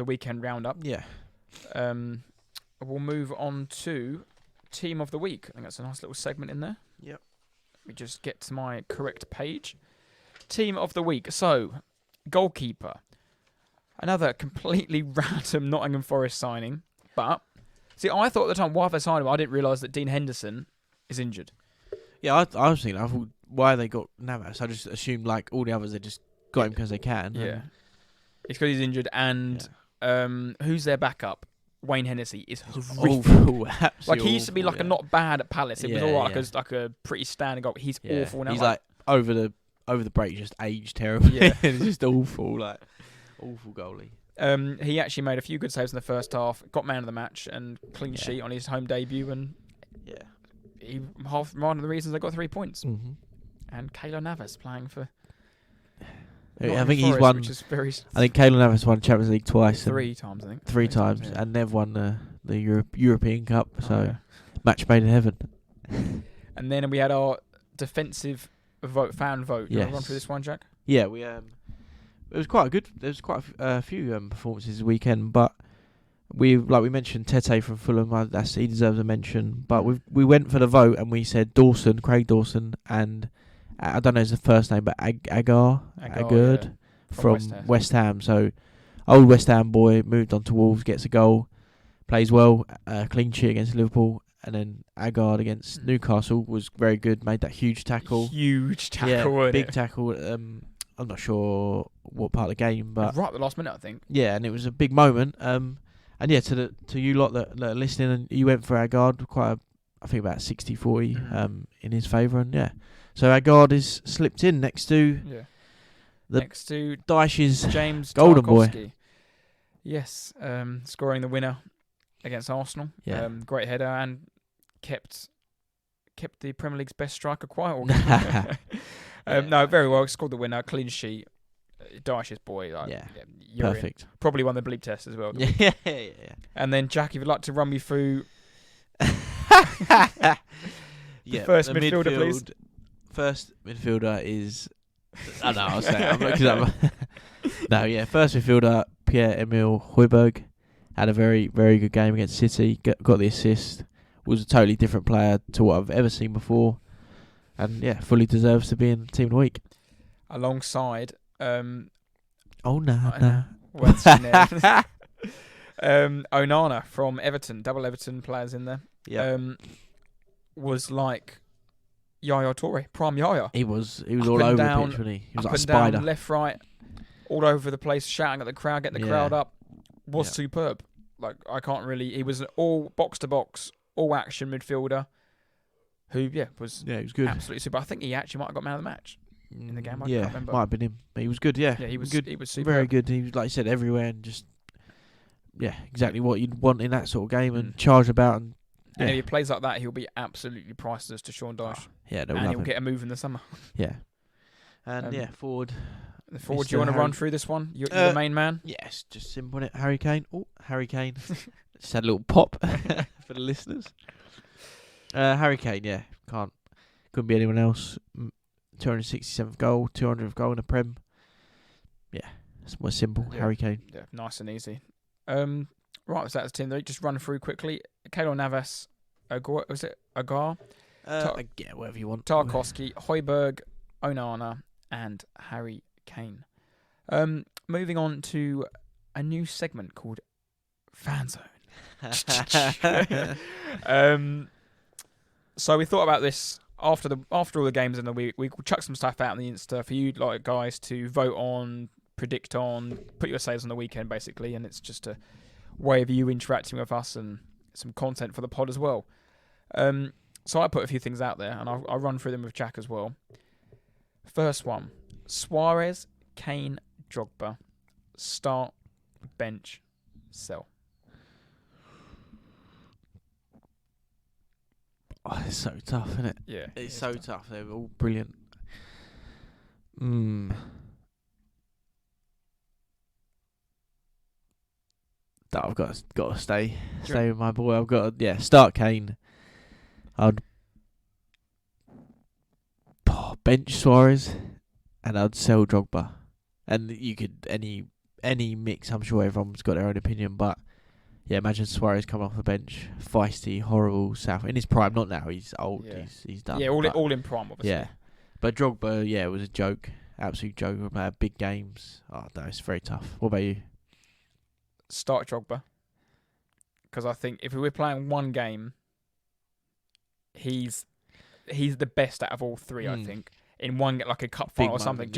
weekend roundup. Yeah. We'll move on to Team of the Week. I think that's a nice little segment in there. Yep. Let me just get to my correct page. Team of the Week. So, goalkeeper. Another completely random Nottingham Forest signing. But, see, I thought at the time, why have they signed him? I didn't realise that Dean Henderson is injured. Yeah, I was thinking, I thought, why they got Navas? I just assumed, like all the others, they just got him because they can. Yeah. It's because he's injured. And who's their backup? Wayne Hennessy is horrific. Like, he used to be like a not bad at Palace. It was all right, like a pretty standing goal. He's awful now. He's like over the break, just aged terribly. Yeah. It's just awful, like awful goalie. He actually made a few good saves in the first half, got man of the match and clean sheet on his home debut, and he one of the reasons they got 3 points. Mm-hmm. And Keylor Navas playing for. I think he's won. Which is very. I think Keylor Navas won Champions League twice. 3 times, I think. 3 times, yeah. and they've won the European Cup. So match made in heaven. And then we had our defensive fan vote. Do you want to run through this one, Jack? Yeah, we it was quite good. There was quite a few performances this weekend, but we mentioned Tete from Fulham. He deserves a mention. But we went for the vote and we said Craig Dawson, and I don't know his first name, but Agard from West Ham. So old West Ham boy, moved on to Wolves, gets a goal, plays well, clean sheet against Liverpool. And then Agard against Newcastle was very good. Made that huge tackle. Big tackle. I'm not sure what part of the game, but right at the last minute, I think. Yeah, and it was a big moment. And yeah, to you lot that are listening, and you went for Agard, I think about 60-40 in his favour, and yeah, so Agard is slipped in next to Dyche's James golden Tarkowski. boy. Yes, scoring the winner against Arsenal. Yeah, great header, and kept the Premier League's best striker quiet all game. No, very well. Scored the winner, clean sheet. Dyche's boy. perfect. Probably won the bleep test as well. Yeah. And then, Jack, if you'd like to run me through the first midfielder, please. First midfielder is... I know, I'll say it. I'm looking up. No, first midfielder, Pierre-Emile Højbjerg, had a very, very good game against City. Got the assist. Was a totally different player to what I've ever seen before. And fully deserves to be in Team of the Week. Alongside... Onana from Everton, double Everton players in there. Yeah. Was like Yaya Toure, prime Yaya. He was all over the pitch, wasn't he? He was like a spider. Down, left, right, all over the place, shouting at the crowd, getting the crowd up. Was superb. Like, I can't really... He was an all box-to-box, all-action midfielder who, was good. Absolutely super. I think he actually might have got man of the match in the game. I can't remember. Might have been him. But he was good, yeah. Yeah, he was good. He was super. Very good. He was, like you said, everywhere and just... Yeah, exactly what you'd want in that sort of game and charge about. And if he plays like that, he'll be absolutely priceless to Sean Dyche. And he'll get a move in the summer. Yeah. And forward. The forward, do you want to run through this one? You're the main man? Yes, just simple, it. Harry Kane. Oh, Harry Kane. Just had a little pop for the listeners. Harry Kane, couldn't be anyone else. 267th goal, 200th goal in the Prem. Yeah, it's more simple. Harry Kane. Yeah, nice and easy. Right, so that's the team. Just run through quickly. Keylor Navas Was it Agar? Yeah, whatever you want. Tarkowski, Højbjerg, Onana, and Harry Kane. Moving on to a new segment called Fan Zone. So we thought about this after all the games in the week. We chucked some stuff out on the Insta for you guys to vote on, predict on, put your saves on the weekend basically, and it's just a way of you interacting with us and some content for the pod as well. So I put a few things out there, and I'll run through them with Jack as well. First one: Suarez, Kane, Drogba. Start, bench, sell. Oh, it's so tough, isn't it? Yeah, it's so tough. They're all brilliant. I've got to stay with my boy. I've got to start Kane. I'd bench Suarez, and I'd sell Drogba. And you could any mix. I'm sure everyone's got their own opinion, but yeah, imagine Suarez coming off the bench, feisty, horrible, South in his prime. Not now. He's old. Yeah. He's done. Yeah, all in prime, obviously. Yeah, but Drogba, it was a joke, absolute joke. About big games. Oh no, it's very tough. What about you? Start Drogba, because I think if we were playing one game, he's the best out of all three. I think in one like a cup final or something.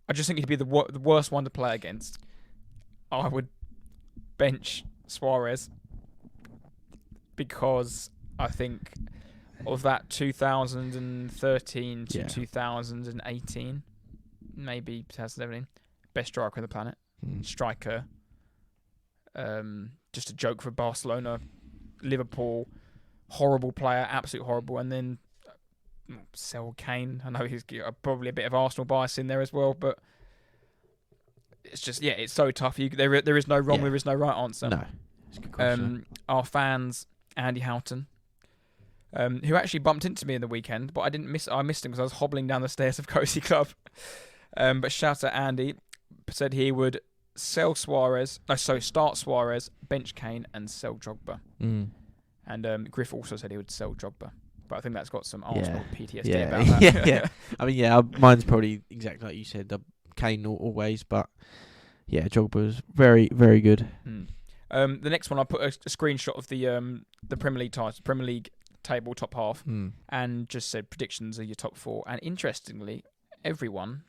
I just think he'd be the worst one to play against. I would bench Suarez because I think of that 2013 to 2018, maybe 2017, best striker on the planet. Striker, just a joke for Barcelona, Liverpool, horrible player, absolute horrible. And then sell Kane. I know he's probably a bit of Arsenal bias in there as well, but it's just it's so tough. There is no wrong, there is no right answer. No, it's a good question. Our fans, Andy Houghton, who actually bumped into me in the weekend, but I missed him because I was hobbling down the stairs of Cozy Club. But shout out Andy, said he would start Suarez, bench Kane, and sell Drogba. And Griff also said he would sell Drogba. But I think that's got some Arsenal PTSD about that. I mean, mine's probably exactly like you said. Kane always, but Drogba's very, very good. The next one, I put a screenshot of the Premier League table top half, and just said predictions are your top four. And interestingly, everyone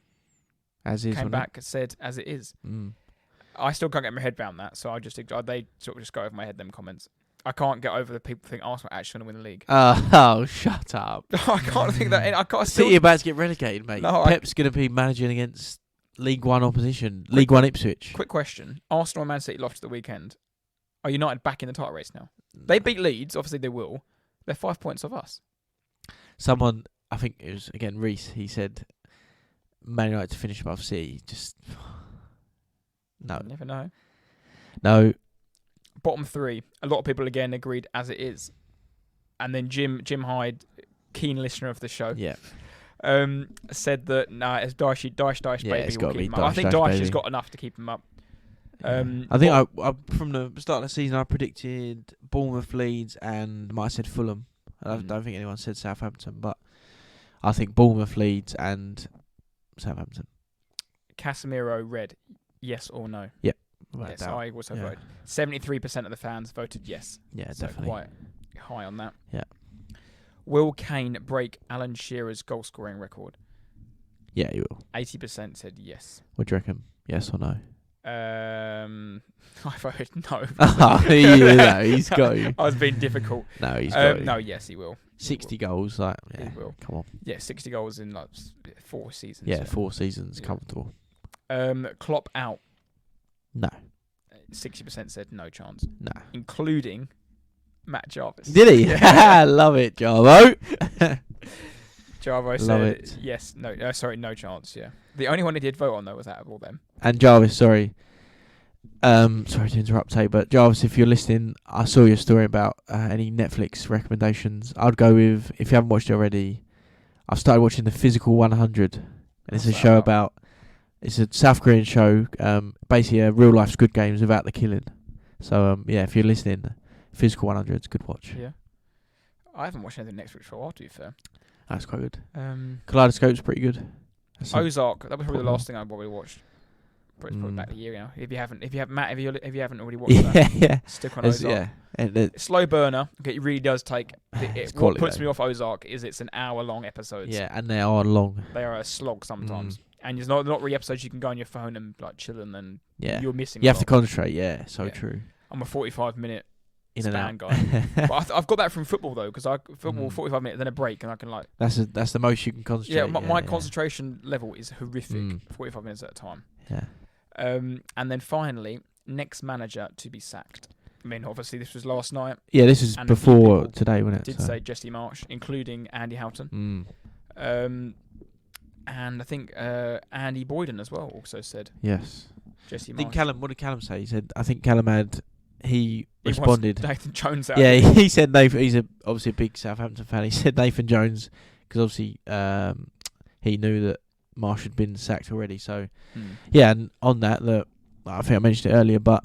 came back and said as it is. I still can't get my head around that, so they sort of just go over my head. Them comments. I can't get over the people think Arsenal are actually going to win the league. Oh, shut up! I can't think that. I can't. City about to get relegated, mate. No, Pep's going to be managing against League One opposition, League One Ipswich. Quick question: Arsenal and Man City lost the weekend. Are United back in the title race now? They beat Leeds. Obviously, they will. They're 5 points off us. Someone, I think it was again Reese. He said Man United to finish above City. Just no. You never know. No. Bottom three. A lot of people again agreed as it is, and then Jim Hyde, keen listener of the show, said that it's Dyche baby. It's got to be Dyche. I think Dyche has got enough to keep him up. I think I from the start of the season I predicted Bournemouth, Leeds, and might have said Fulham. I don't think anyone said Southampton, but I think Bournemouth, Leeds, and Southampton. Casemiro red, yes or no? Yep. Yes, I also voted. 73% of the fans voted yes. Yeah, so definitely. Quite high on that. Yeah. Will Kane break Alan Shearer's goal scoring record? Yeah, he will. 80% said yes. What do you reckon? Yes or no? I voted no. He's got you. I was being difficult. No, he's got you. No, yes, he will. 60 goals, he will. Come on. Yeah, 60 goals in 4 seasons. Yeah, 4 seasons, comfortable. Klopp out. No. 60% said no chance. No. Including Matt Jarvis. Did he? Yeah. Love it, Jarvo. Jarvo said yes. No, sorry, no chance, yeah. The only one he did vote on, though, was out of all them. And Jarvis, sorry. Sorry to interrupt, but Jarvis, if you're listening, I saw your story about any Netflix recommendations. I'd go with, if you haven't watched it already, I've started watching The Physical 100. And it's a show about... It's a South Korean show, basically a real-life Squid Games without the killing. So, if you're listening, Physical 100's good watch. Yeah. I haven't watched anything next week for a while, to be fair. That's quite good. Kaleidoscope's pretty good. Ozark. That was probably the last thing I probably watched. Probably back a year now. If you haven't already watched that, yeah. Stick on Ozark. Yeah. And Slow burner. Okay, it really does take. What puts though. me off Ozark is it's an hour-long episodes. Yeah, and they are long. They are a slog sometimes, and it's not really episodes you can go on your phone and like chill and then you're missing. You have to concentrate. Yeah, true. I'm a 45-minute in span and out guy, but I've got that from football though, because football 45 minutes then a break and I can like. That's the most you can concentrate. Yeah, my concentration level is horrific. 45 minutes at a time. Yeah. And then finally, next manager to be sacked. I mean, obviously this was last night. Yeah, this is before today, wasn't it? Did say Jesse Marsch, including Andy Houghton. And I think Andy Boyden as well also said. Yes. Jesse Marsch. I think what did Callum say? He said, I think Callum he responded. Nathan Jones out. Yeah, he said Nathan. He's obviously a big Southampton fan. He said Nathan Jones because obviously he knew that Marsch had been sacked already. So yeah, and on that, I think I mentioned it earlier, but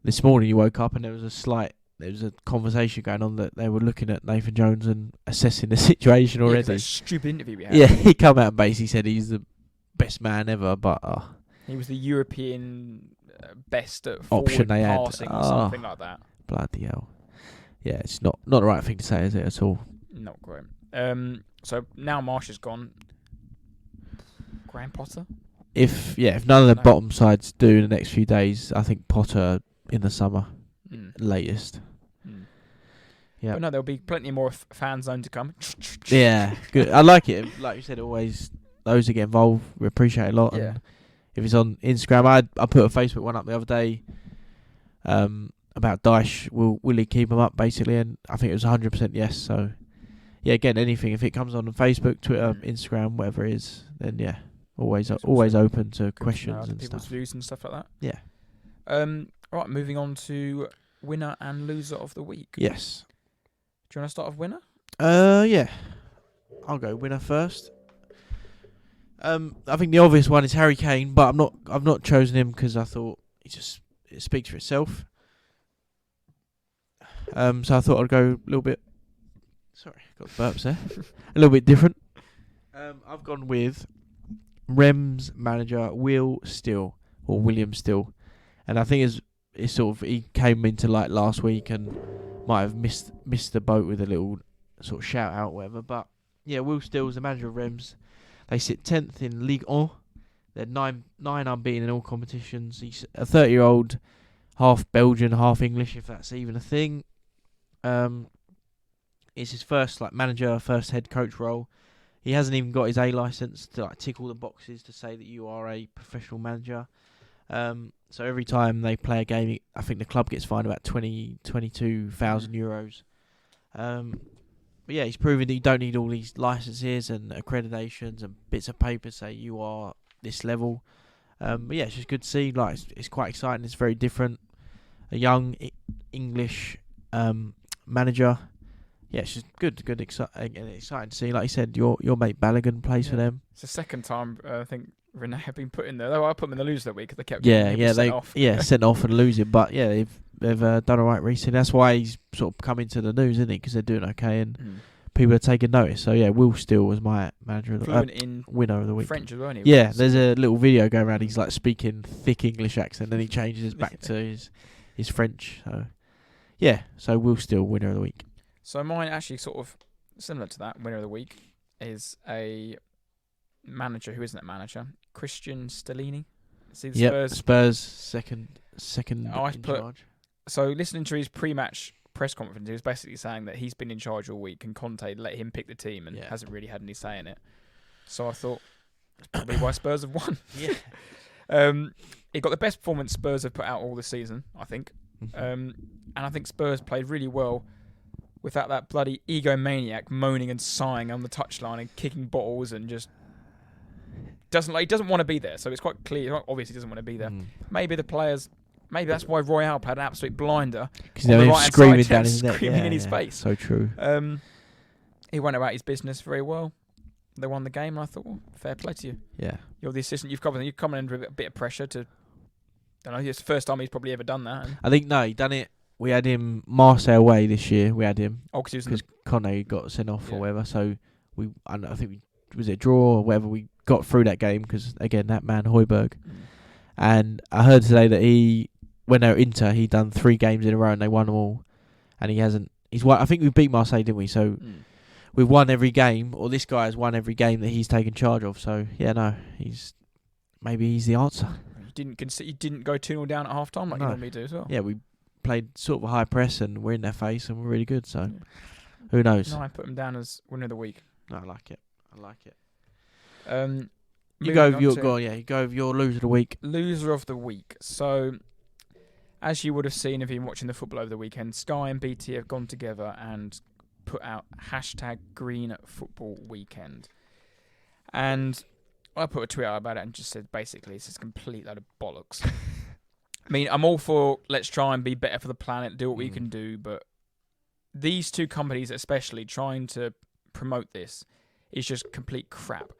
this morning you woke up and there was a conversation going on that they were looking at Nathan Jones and assessing the situation already. That stupid interview we had. Yeah, he come out and basically said he's the best man ever, but he was the European best at option they had, passing or something like that. Bloody hell! Yeah, it's not the right thing to say, is it at all? Not great. So now Marsch is gone. Graham Potter. If none of the bottom sides do in the next few days, I think Potter in the summer, latest. Yeah. But no, there'll be plenty more fan zone to come. Yeah, good. I like it. Like you said, always those that get involved, we appreciate it a lot. Yeah. And if it's on Instagram, I put a Facebook one up the other day about Dyche. Will he keep him up, basically? And I think it was 100% yes. So, yeah, again, anything. If it comes on Facebook, Twitter, Instagram, whatever it is, then yeah, always open to questions and people's stuff. views and stuff like that. Yeah. All right, moving on to winner and loser of the week. Yes. Do you want to start off winner? Yeah. I'll go winner first. I think the obvious one is Harry Kane, but I've not chosen him because I thought it speaks for itself. So I thought I'd go a little bit. Sorry, got burps there. A little bit different. I've gone with Rems manager William Still, and I think it's sort of he came into light last week and might have missed the boat with a little sort of shout out, whatever. But yeah, Will Still's the manager of Rems. They sit 10th in Ligue 1. They're nine unbeaten in all competitions. He's a 30-year-old, half Belgian, half English, if that's even a thing. It's his first manager, first head coach role. He hasn't even got his A license to tick all the boxes to say that you are a professional manager. So every time they play a game, I think the club gets fined about 22,000 euros. But yeah, he's proven that you don't need all these licenses and accreditations and bits of paper to say you are this level. But yeah, it's just good to see. It's quite exciting. It's very different. A young English manager. Yeah, it's just good, exciting to see. Like you said, your mate Balogun plays for them. It's the second time I think Renee have been put in there. Though I put them in the loser that week because they kept sent off. Yeah, sent off and losing. But yeah, they've done all right recently. That's why he's sort of come into the news, isn't he? Because they're doing okay and people are taking notice. So yeah, Will Still was my manager of the winner of the week. French as well. Yeah, there's a little video going around. He's speaking thick English accent, then he changes back to his French. So yeah, so Will Still winner of the week. So mine actually sort of similar to that. Winner of the week is a manager who isn't a manager, Christian Stellini. See the Spurs second in charge. So listening to his pre-match press conference, he was basically saying that he's been in charge all week and Conte let him pick the team and hasn't really had any say in it. So I thought that's probably why Spurs have won. Yeah. He got the best performance Spurs have put out all this season, I think. And I think Spurs played really well without that bloody egomaniac moaning and sighing on the touchline and kicking bottles and just he doesn't want to be there. So it's quite clear. Obviously, he doesn't want to be there. Maybe the players. Maybe that's why Roy Alp had an absolute blinder. Because they were screaming down his neck. Screaming in his face. So true. He went about his business very well. They won the game, and I thought, well, fair play to you. Yeah. You're the assistant. You're coming under a bit of pressure to. I don't know. It's the first time he's probably ever done that. I think he done it we had him Marseille away this year. We had him Oh, because because Conte got sent off or whatever. So I think was it a draw or whatever. We got through that game because again that man Højbjerg. And I heard today that when they were Inter, he'd done 3 games in a row and they won them all, and he hasn't. He's won. I think we beat Marseille, didn't we? So we've won every game, or this guy has won every game that he's taken charge of. So yeah, no, maybe he's the answer. You didn't go 2-0 down at half time like you normally do as well. Yeah, we played sort of a high press and we're in their face and we're really good. So who knows? No, I put him down as winner of the week. No, I like it. You go with your loser of the week. Loser of the week. So, as you would have seen if you've been watching the football over the weekend, Sky and BT have gone together and put out #GreenFootballWeekend. And I put a tweet out about it and just said basically it's just a complete load of bollocks. I mean, I'm all for let's try and be better for the planet, do what we can do, but these 2 companies especially trying to promote this is just complete crap.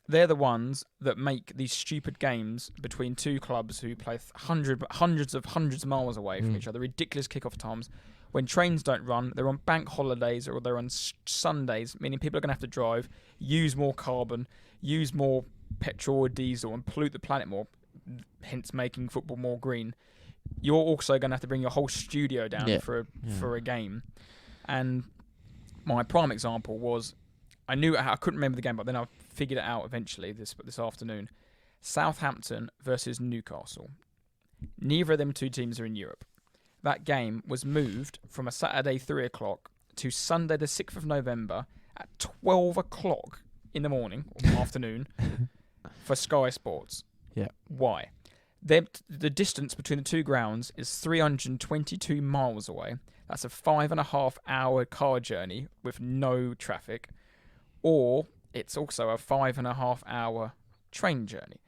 They're the ones that make these stupid games between 2 clubs who play hundreds of miles away from each other, ridiculous kickoff times. When trains don't run, they're on bank holidays or they're on Sundays, meaning people are going to have to drive, use more carbon, use more petrol or diesel and pollute the planet more, hence making football more green. You're also going to have to bring your whole studio down for a game. And my prime example was, I couldn't remember the game, but then I figured it out eventually this afternoon. Southampton versus Newcastle. Neither of them 2 teams are in Europe. That game was moved from a Saturday 3 o'clock to Sunday the 6th of November at 12 o'clock in the morning or afternoon for Sky Sports. Yeah. Why? The distance between the 2 grounds is 322 miles away. That's a 5.5 hour car journey with no traffic. Or it's also a 5.5 hour train journey.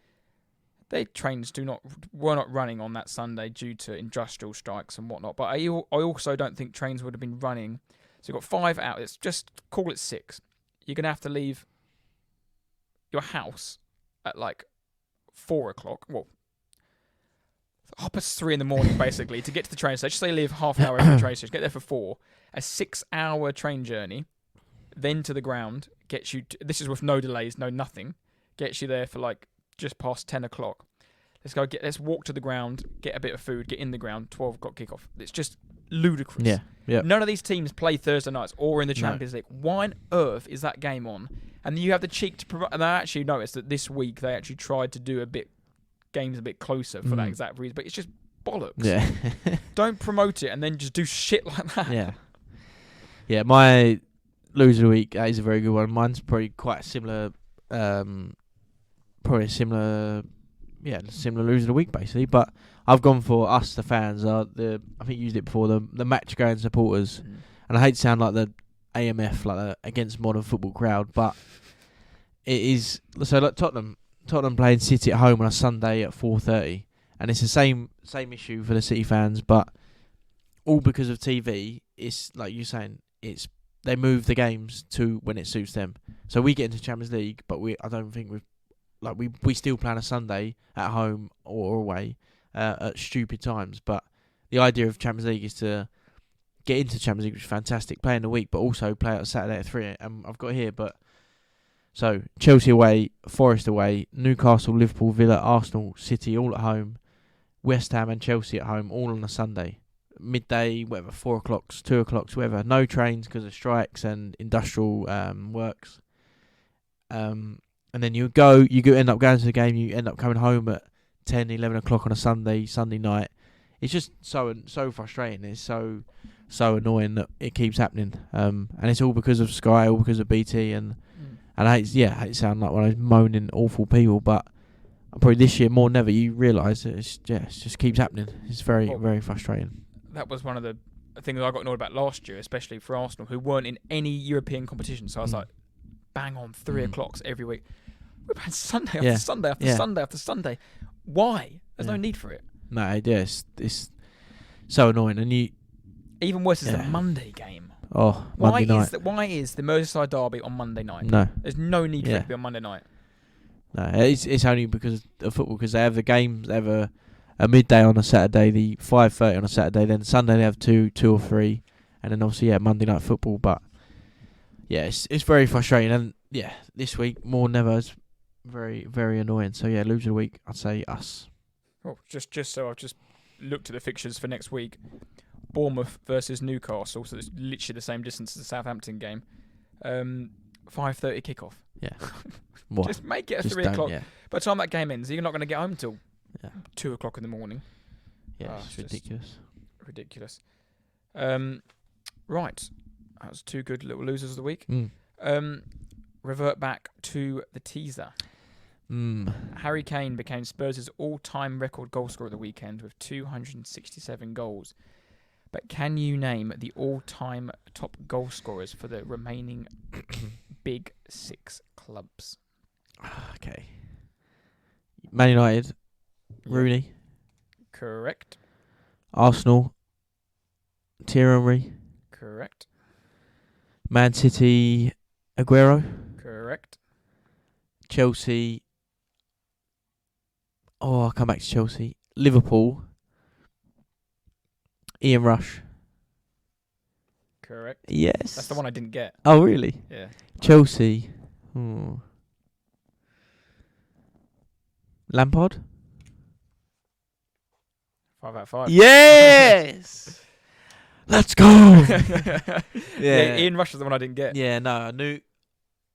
Their trains were not running on that Sunday due to industrial strikes and whatnot. But I also don't think trains would have been running. So you've got 5 hours. Just call it 6. You're going to have to leave your house at like 4 o'clock. Well, 3 in the morning basically to get to the train station. Say you leave half an hour from the train station. Get there for 4. A 6-hour train journey. Then to the ground gets you. This is with no delays, no nothing. Gets you there for like just past 10 o'clock. Let's walk to the ground, get a bit of food, get in the ground. 12 o'clock kickoff. It's just ludicrous. Yeah. None of these teams play Thursday nights or in the Champions League. Why on earth is that game on? And you have the cheek to provide. And I actually noticed that this week they actually tried to do games a bit closer for that exact reason. But it's just bollocks. Yeah. Don't promote it and then just do shit like that. Yeah. Yeah. My loser of the week, that is a very good one. Mine's probably quite similar. Similar loser of the week basically. But I've gone for us, the fans. I think you used it before, the match going supporters. And I hate to sound like the AMF, like the against modern football crowd, but it is. So like Tottenham playing City at home on a Sunday at 4:30, and it's the same issue for the City fans, but all because of TV. It's like you're saying, they move the games to when it suits them. So we get into Champions League, but I don't think we still play on a Sunday at home or away at stupid times. But the idea of Champions League is to get into Champions League, which is fantastic, play in the week, but also play on Saturday at 3. I've got here, but so Chelsea away, Forest away, Newcastle, Liverpool, Villa, Arsenal, City all at home, West Ham and Chelsea at home all on a Sunday. Midday, whatever, 4 o'clocks, 2 o'clocks, whatever. No trains because of strikes and industrial works. And then you end up going to the game, you end up coming home at 10, 11 o'clock on a Sunday night. It's just so frustrating. It's so annoying that it keeps happening. And it's all because of Sky, all because of BT. And I hate to sound like one of those moaning, awful people, but probably this year more than ever, you realise that it just keeps happening. It's very, very frustrating. That was one of the things I got annoyed about last year, especially for Arsenal, who weren't in any European competition. So I was like, bang on 3 o'clocks every week. We're playing Sunday after Sunday after Sunday after Sunday. Why? There's no need for it. No, it's so annoying. And even worse is the Monday game. Oh, Monday night. Why is the Merseyside derby on Monday night? No. There's no need for it to be on Monday night. No, it's only because of football, because they have the games, they have a midday on a Saturday, the 5:30 on a Saturday. Then Sunday they have two or three, and then obviously Monday night football. But yeah, it's very frustrating, and yeah, this week more than ever is very, very annoying. So yeah, loser of the week, I'd say us. Well, just so I've just looked at the fixtures for next week. Bournemouth versus Newcastle, so it's literally the same distance as the Southampton game. 5:30 kickoff. Yeah. Just make it a 3 o'clock. Yeah. By the time that game ends, you're not going to get home until 2 o'clock in the morning. Yeah, it's ridiculous. Ridiculous. Right. That was 2 good little losers of the week. Revert back to the teaser. Harry Kane became Spurs' all-time record goalscorer of the weekend with 267 goals. But can you name the all-time top goal scorers for the remaining big 6 clubs? Okay. Man United, Rooney. Correct. Arsenal, Thierry Henry. Correct. Man City, Aguero. Correct. Chelsea. I'll come back to Chelsea. Liverpool, Ian Rush. Correct. Yes. That's the one I didn't get. Oh, really? Yeah. Chelsea. Lampard? 5 out of 5. Yes! Let's go! Yeah, Ian Rush was the one I didn't get. Yeah, no,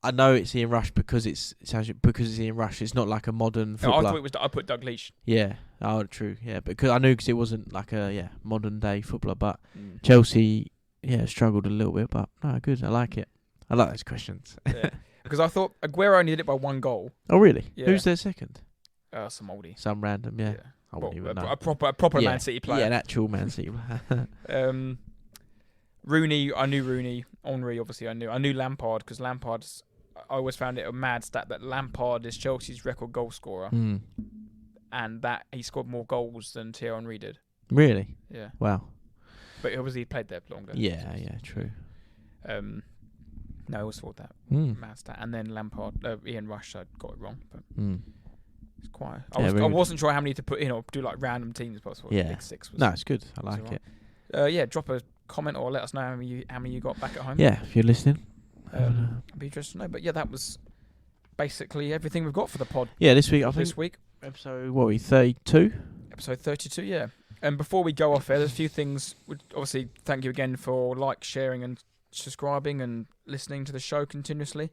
I know it's Ian Rush because it's Ian Rush. It's not like a modern footballer. I thought it was. I put Doug Leach. Yeah. Oh, true. Yeah, because I knew because it wasn't like a modern day footballer. But Chelsea, struggled a little bit. But no, good. I like it. I like those questions. Yeah, because I thought Aguero only did it by 1 goal. Oh, really? Yeah. Who's their second? Some oldie. Some random. Yeah. I wouldn't even know. A proper Man City player. Yeah, an actual Man City player. Rooney. I knew Rooney. Henry, obviously, I knew Lampard because Lampard's. I always found it a mad stat that Lampard is Chelsea's record goal scorer, and that he scored more goals than Thierry Henry did. Really? Yeah. Wow. But obviously he played there longer. Yeah, true. No, I always thought that mad stat. And then Lampard, Ian Rush, I got it wrong, but it's quite. I wasn't sure how many to put in or do like random teams, but I thought Big 6 was. No, it's good. I like it. Drop a comment or let us know how many you got back at home. Yeah, if you're listening. I'd be interested to know. But yeah, that was basically everything we've got for the pod. Yeah, this week, episode, what are we, 32? Episode 32, yeah. And before we go off air, there's a few things. Obviously, thank you again for sharing and subscribing and listening to the show continuously.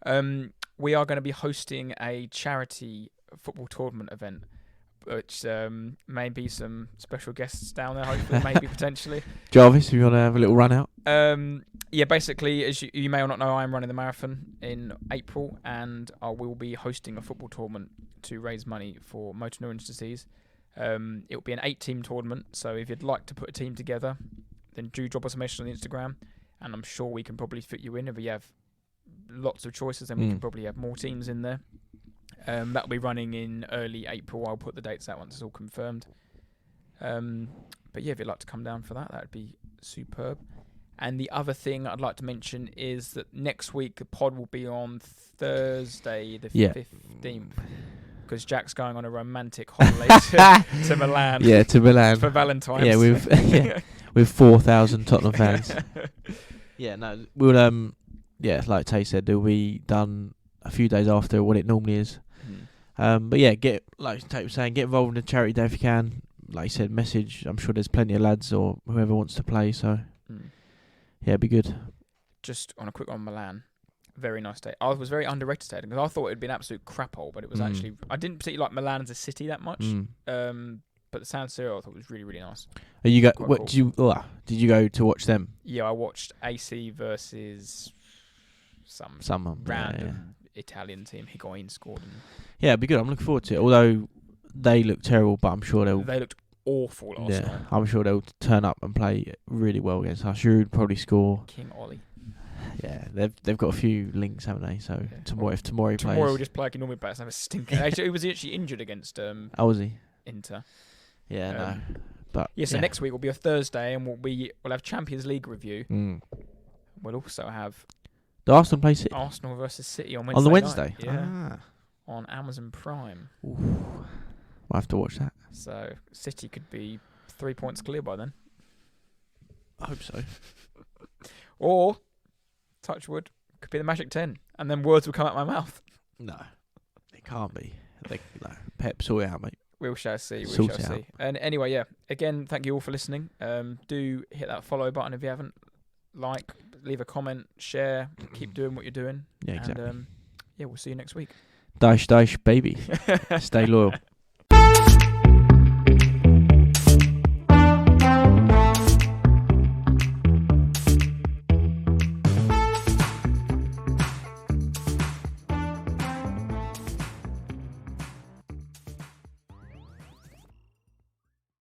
We are going to be hosting a charity football tournament event, which may be some special guests down there, hopefully, maybe potentially. Jarvis, if you want to have a little run out. Yeah, basically, as you may or not know, I am running the marathon in April, and I will be hosting a football tournament to raise money for motor neurons disease. It will be an 8-team tournament, so if you'd like to put a team together, then do drop us a message on the Instagram, and I'm sure we can probably fit you in. If we have lots of choices, then we can probably have more teams in there. That'll be running in early April. I'll put the dates out once it's all confirmed. But yeah, if you'd like to come down for that would be superb. And the other thing I'd like to mention is that next week the pod will be on Thursday the 15th. Because Jack's going on a romantic holiday to Milan. Yeah, to Milan. For Valentine's. Yeah, with 4,000 Tottenham fans. Yeah, no, we'll, like Tay said, it'll be done a few days after what it normally is. But yeah, like Tate was saying, get involved in the charity day if you can. Like you said, message. I'm sure there's plenty of lads or whoever wants to play. So yeah, it'd be good. Just on a quick on Milan, very nice day. I was very underrated stadium because I thought it'd be an absolute crap hole, but it was actually. I didn't particularly like Milan as a city that much. But the San Siro I thought was really, really nice. Cool. Did you go to watch them? Yeah, I watched AC versus some random Italian team. Higuain scored. Yeah, it'd be good. I'm looking forward to it. Although they look terrible, but I'm sure they looked awful last night. I'm sure they'll turn up and play really well against us. Giroud probably score. King Ollie. Yeah, they've got a few links, haven't they? So tomorrow he plays, tomorrow we'll just play like he normally plays and have a stinker. Actually, he was actually injured against was he? Inter. Yeah, no. But so next week will be a Thursday, and we'll have Champions League review. We'll also have the Arsenal play City. Arsenal versus City on Wednesday. On the Wednesday? Night. Yeah. On Amazon Prime. Ooh. We'll have to watch that. So City could be 3 points clear by then. I hope so. Or, touch wood, could be the magic 10. And then words will come out my mouth. No, it can't be. No. Pep, sort it out, mate. We shall see. Sort it out. And anyway, yeah. Again, thank you all for listening. Do hit that follow button if you haven't. Like, leave a comment, share, keep doing what you're doing. Yeah, exactly. And we'll see you next week. Dyche, baby. Stay loyal.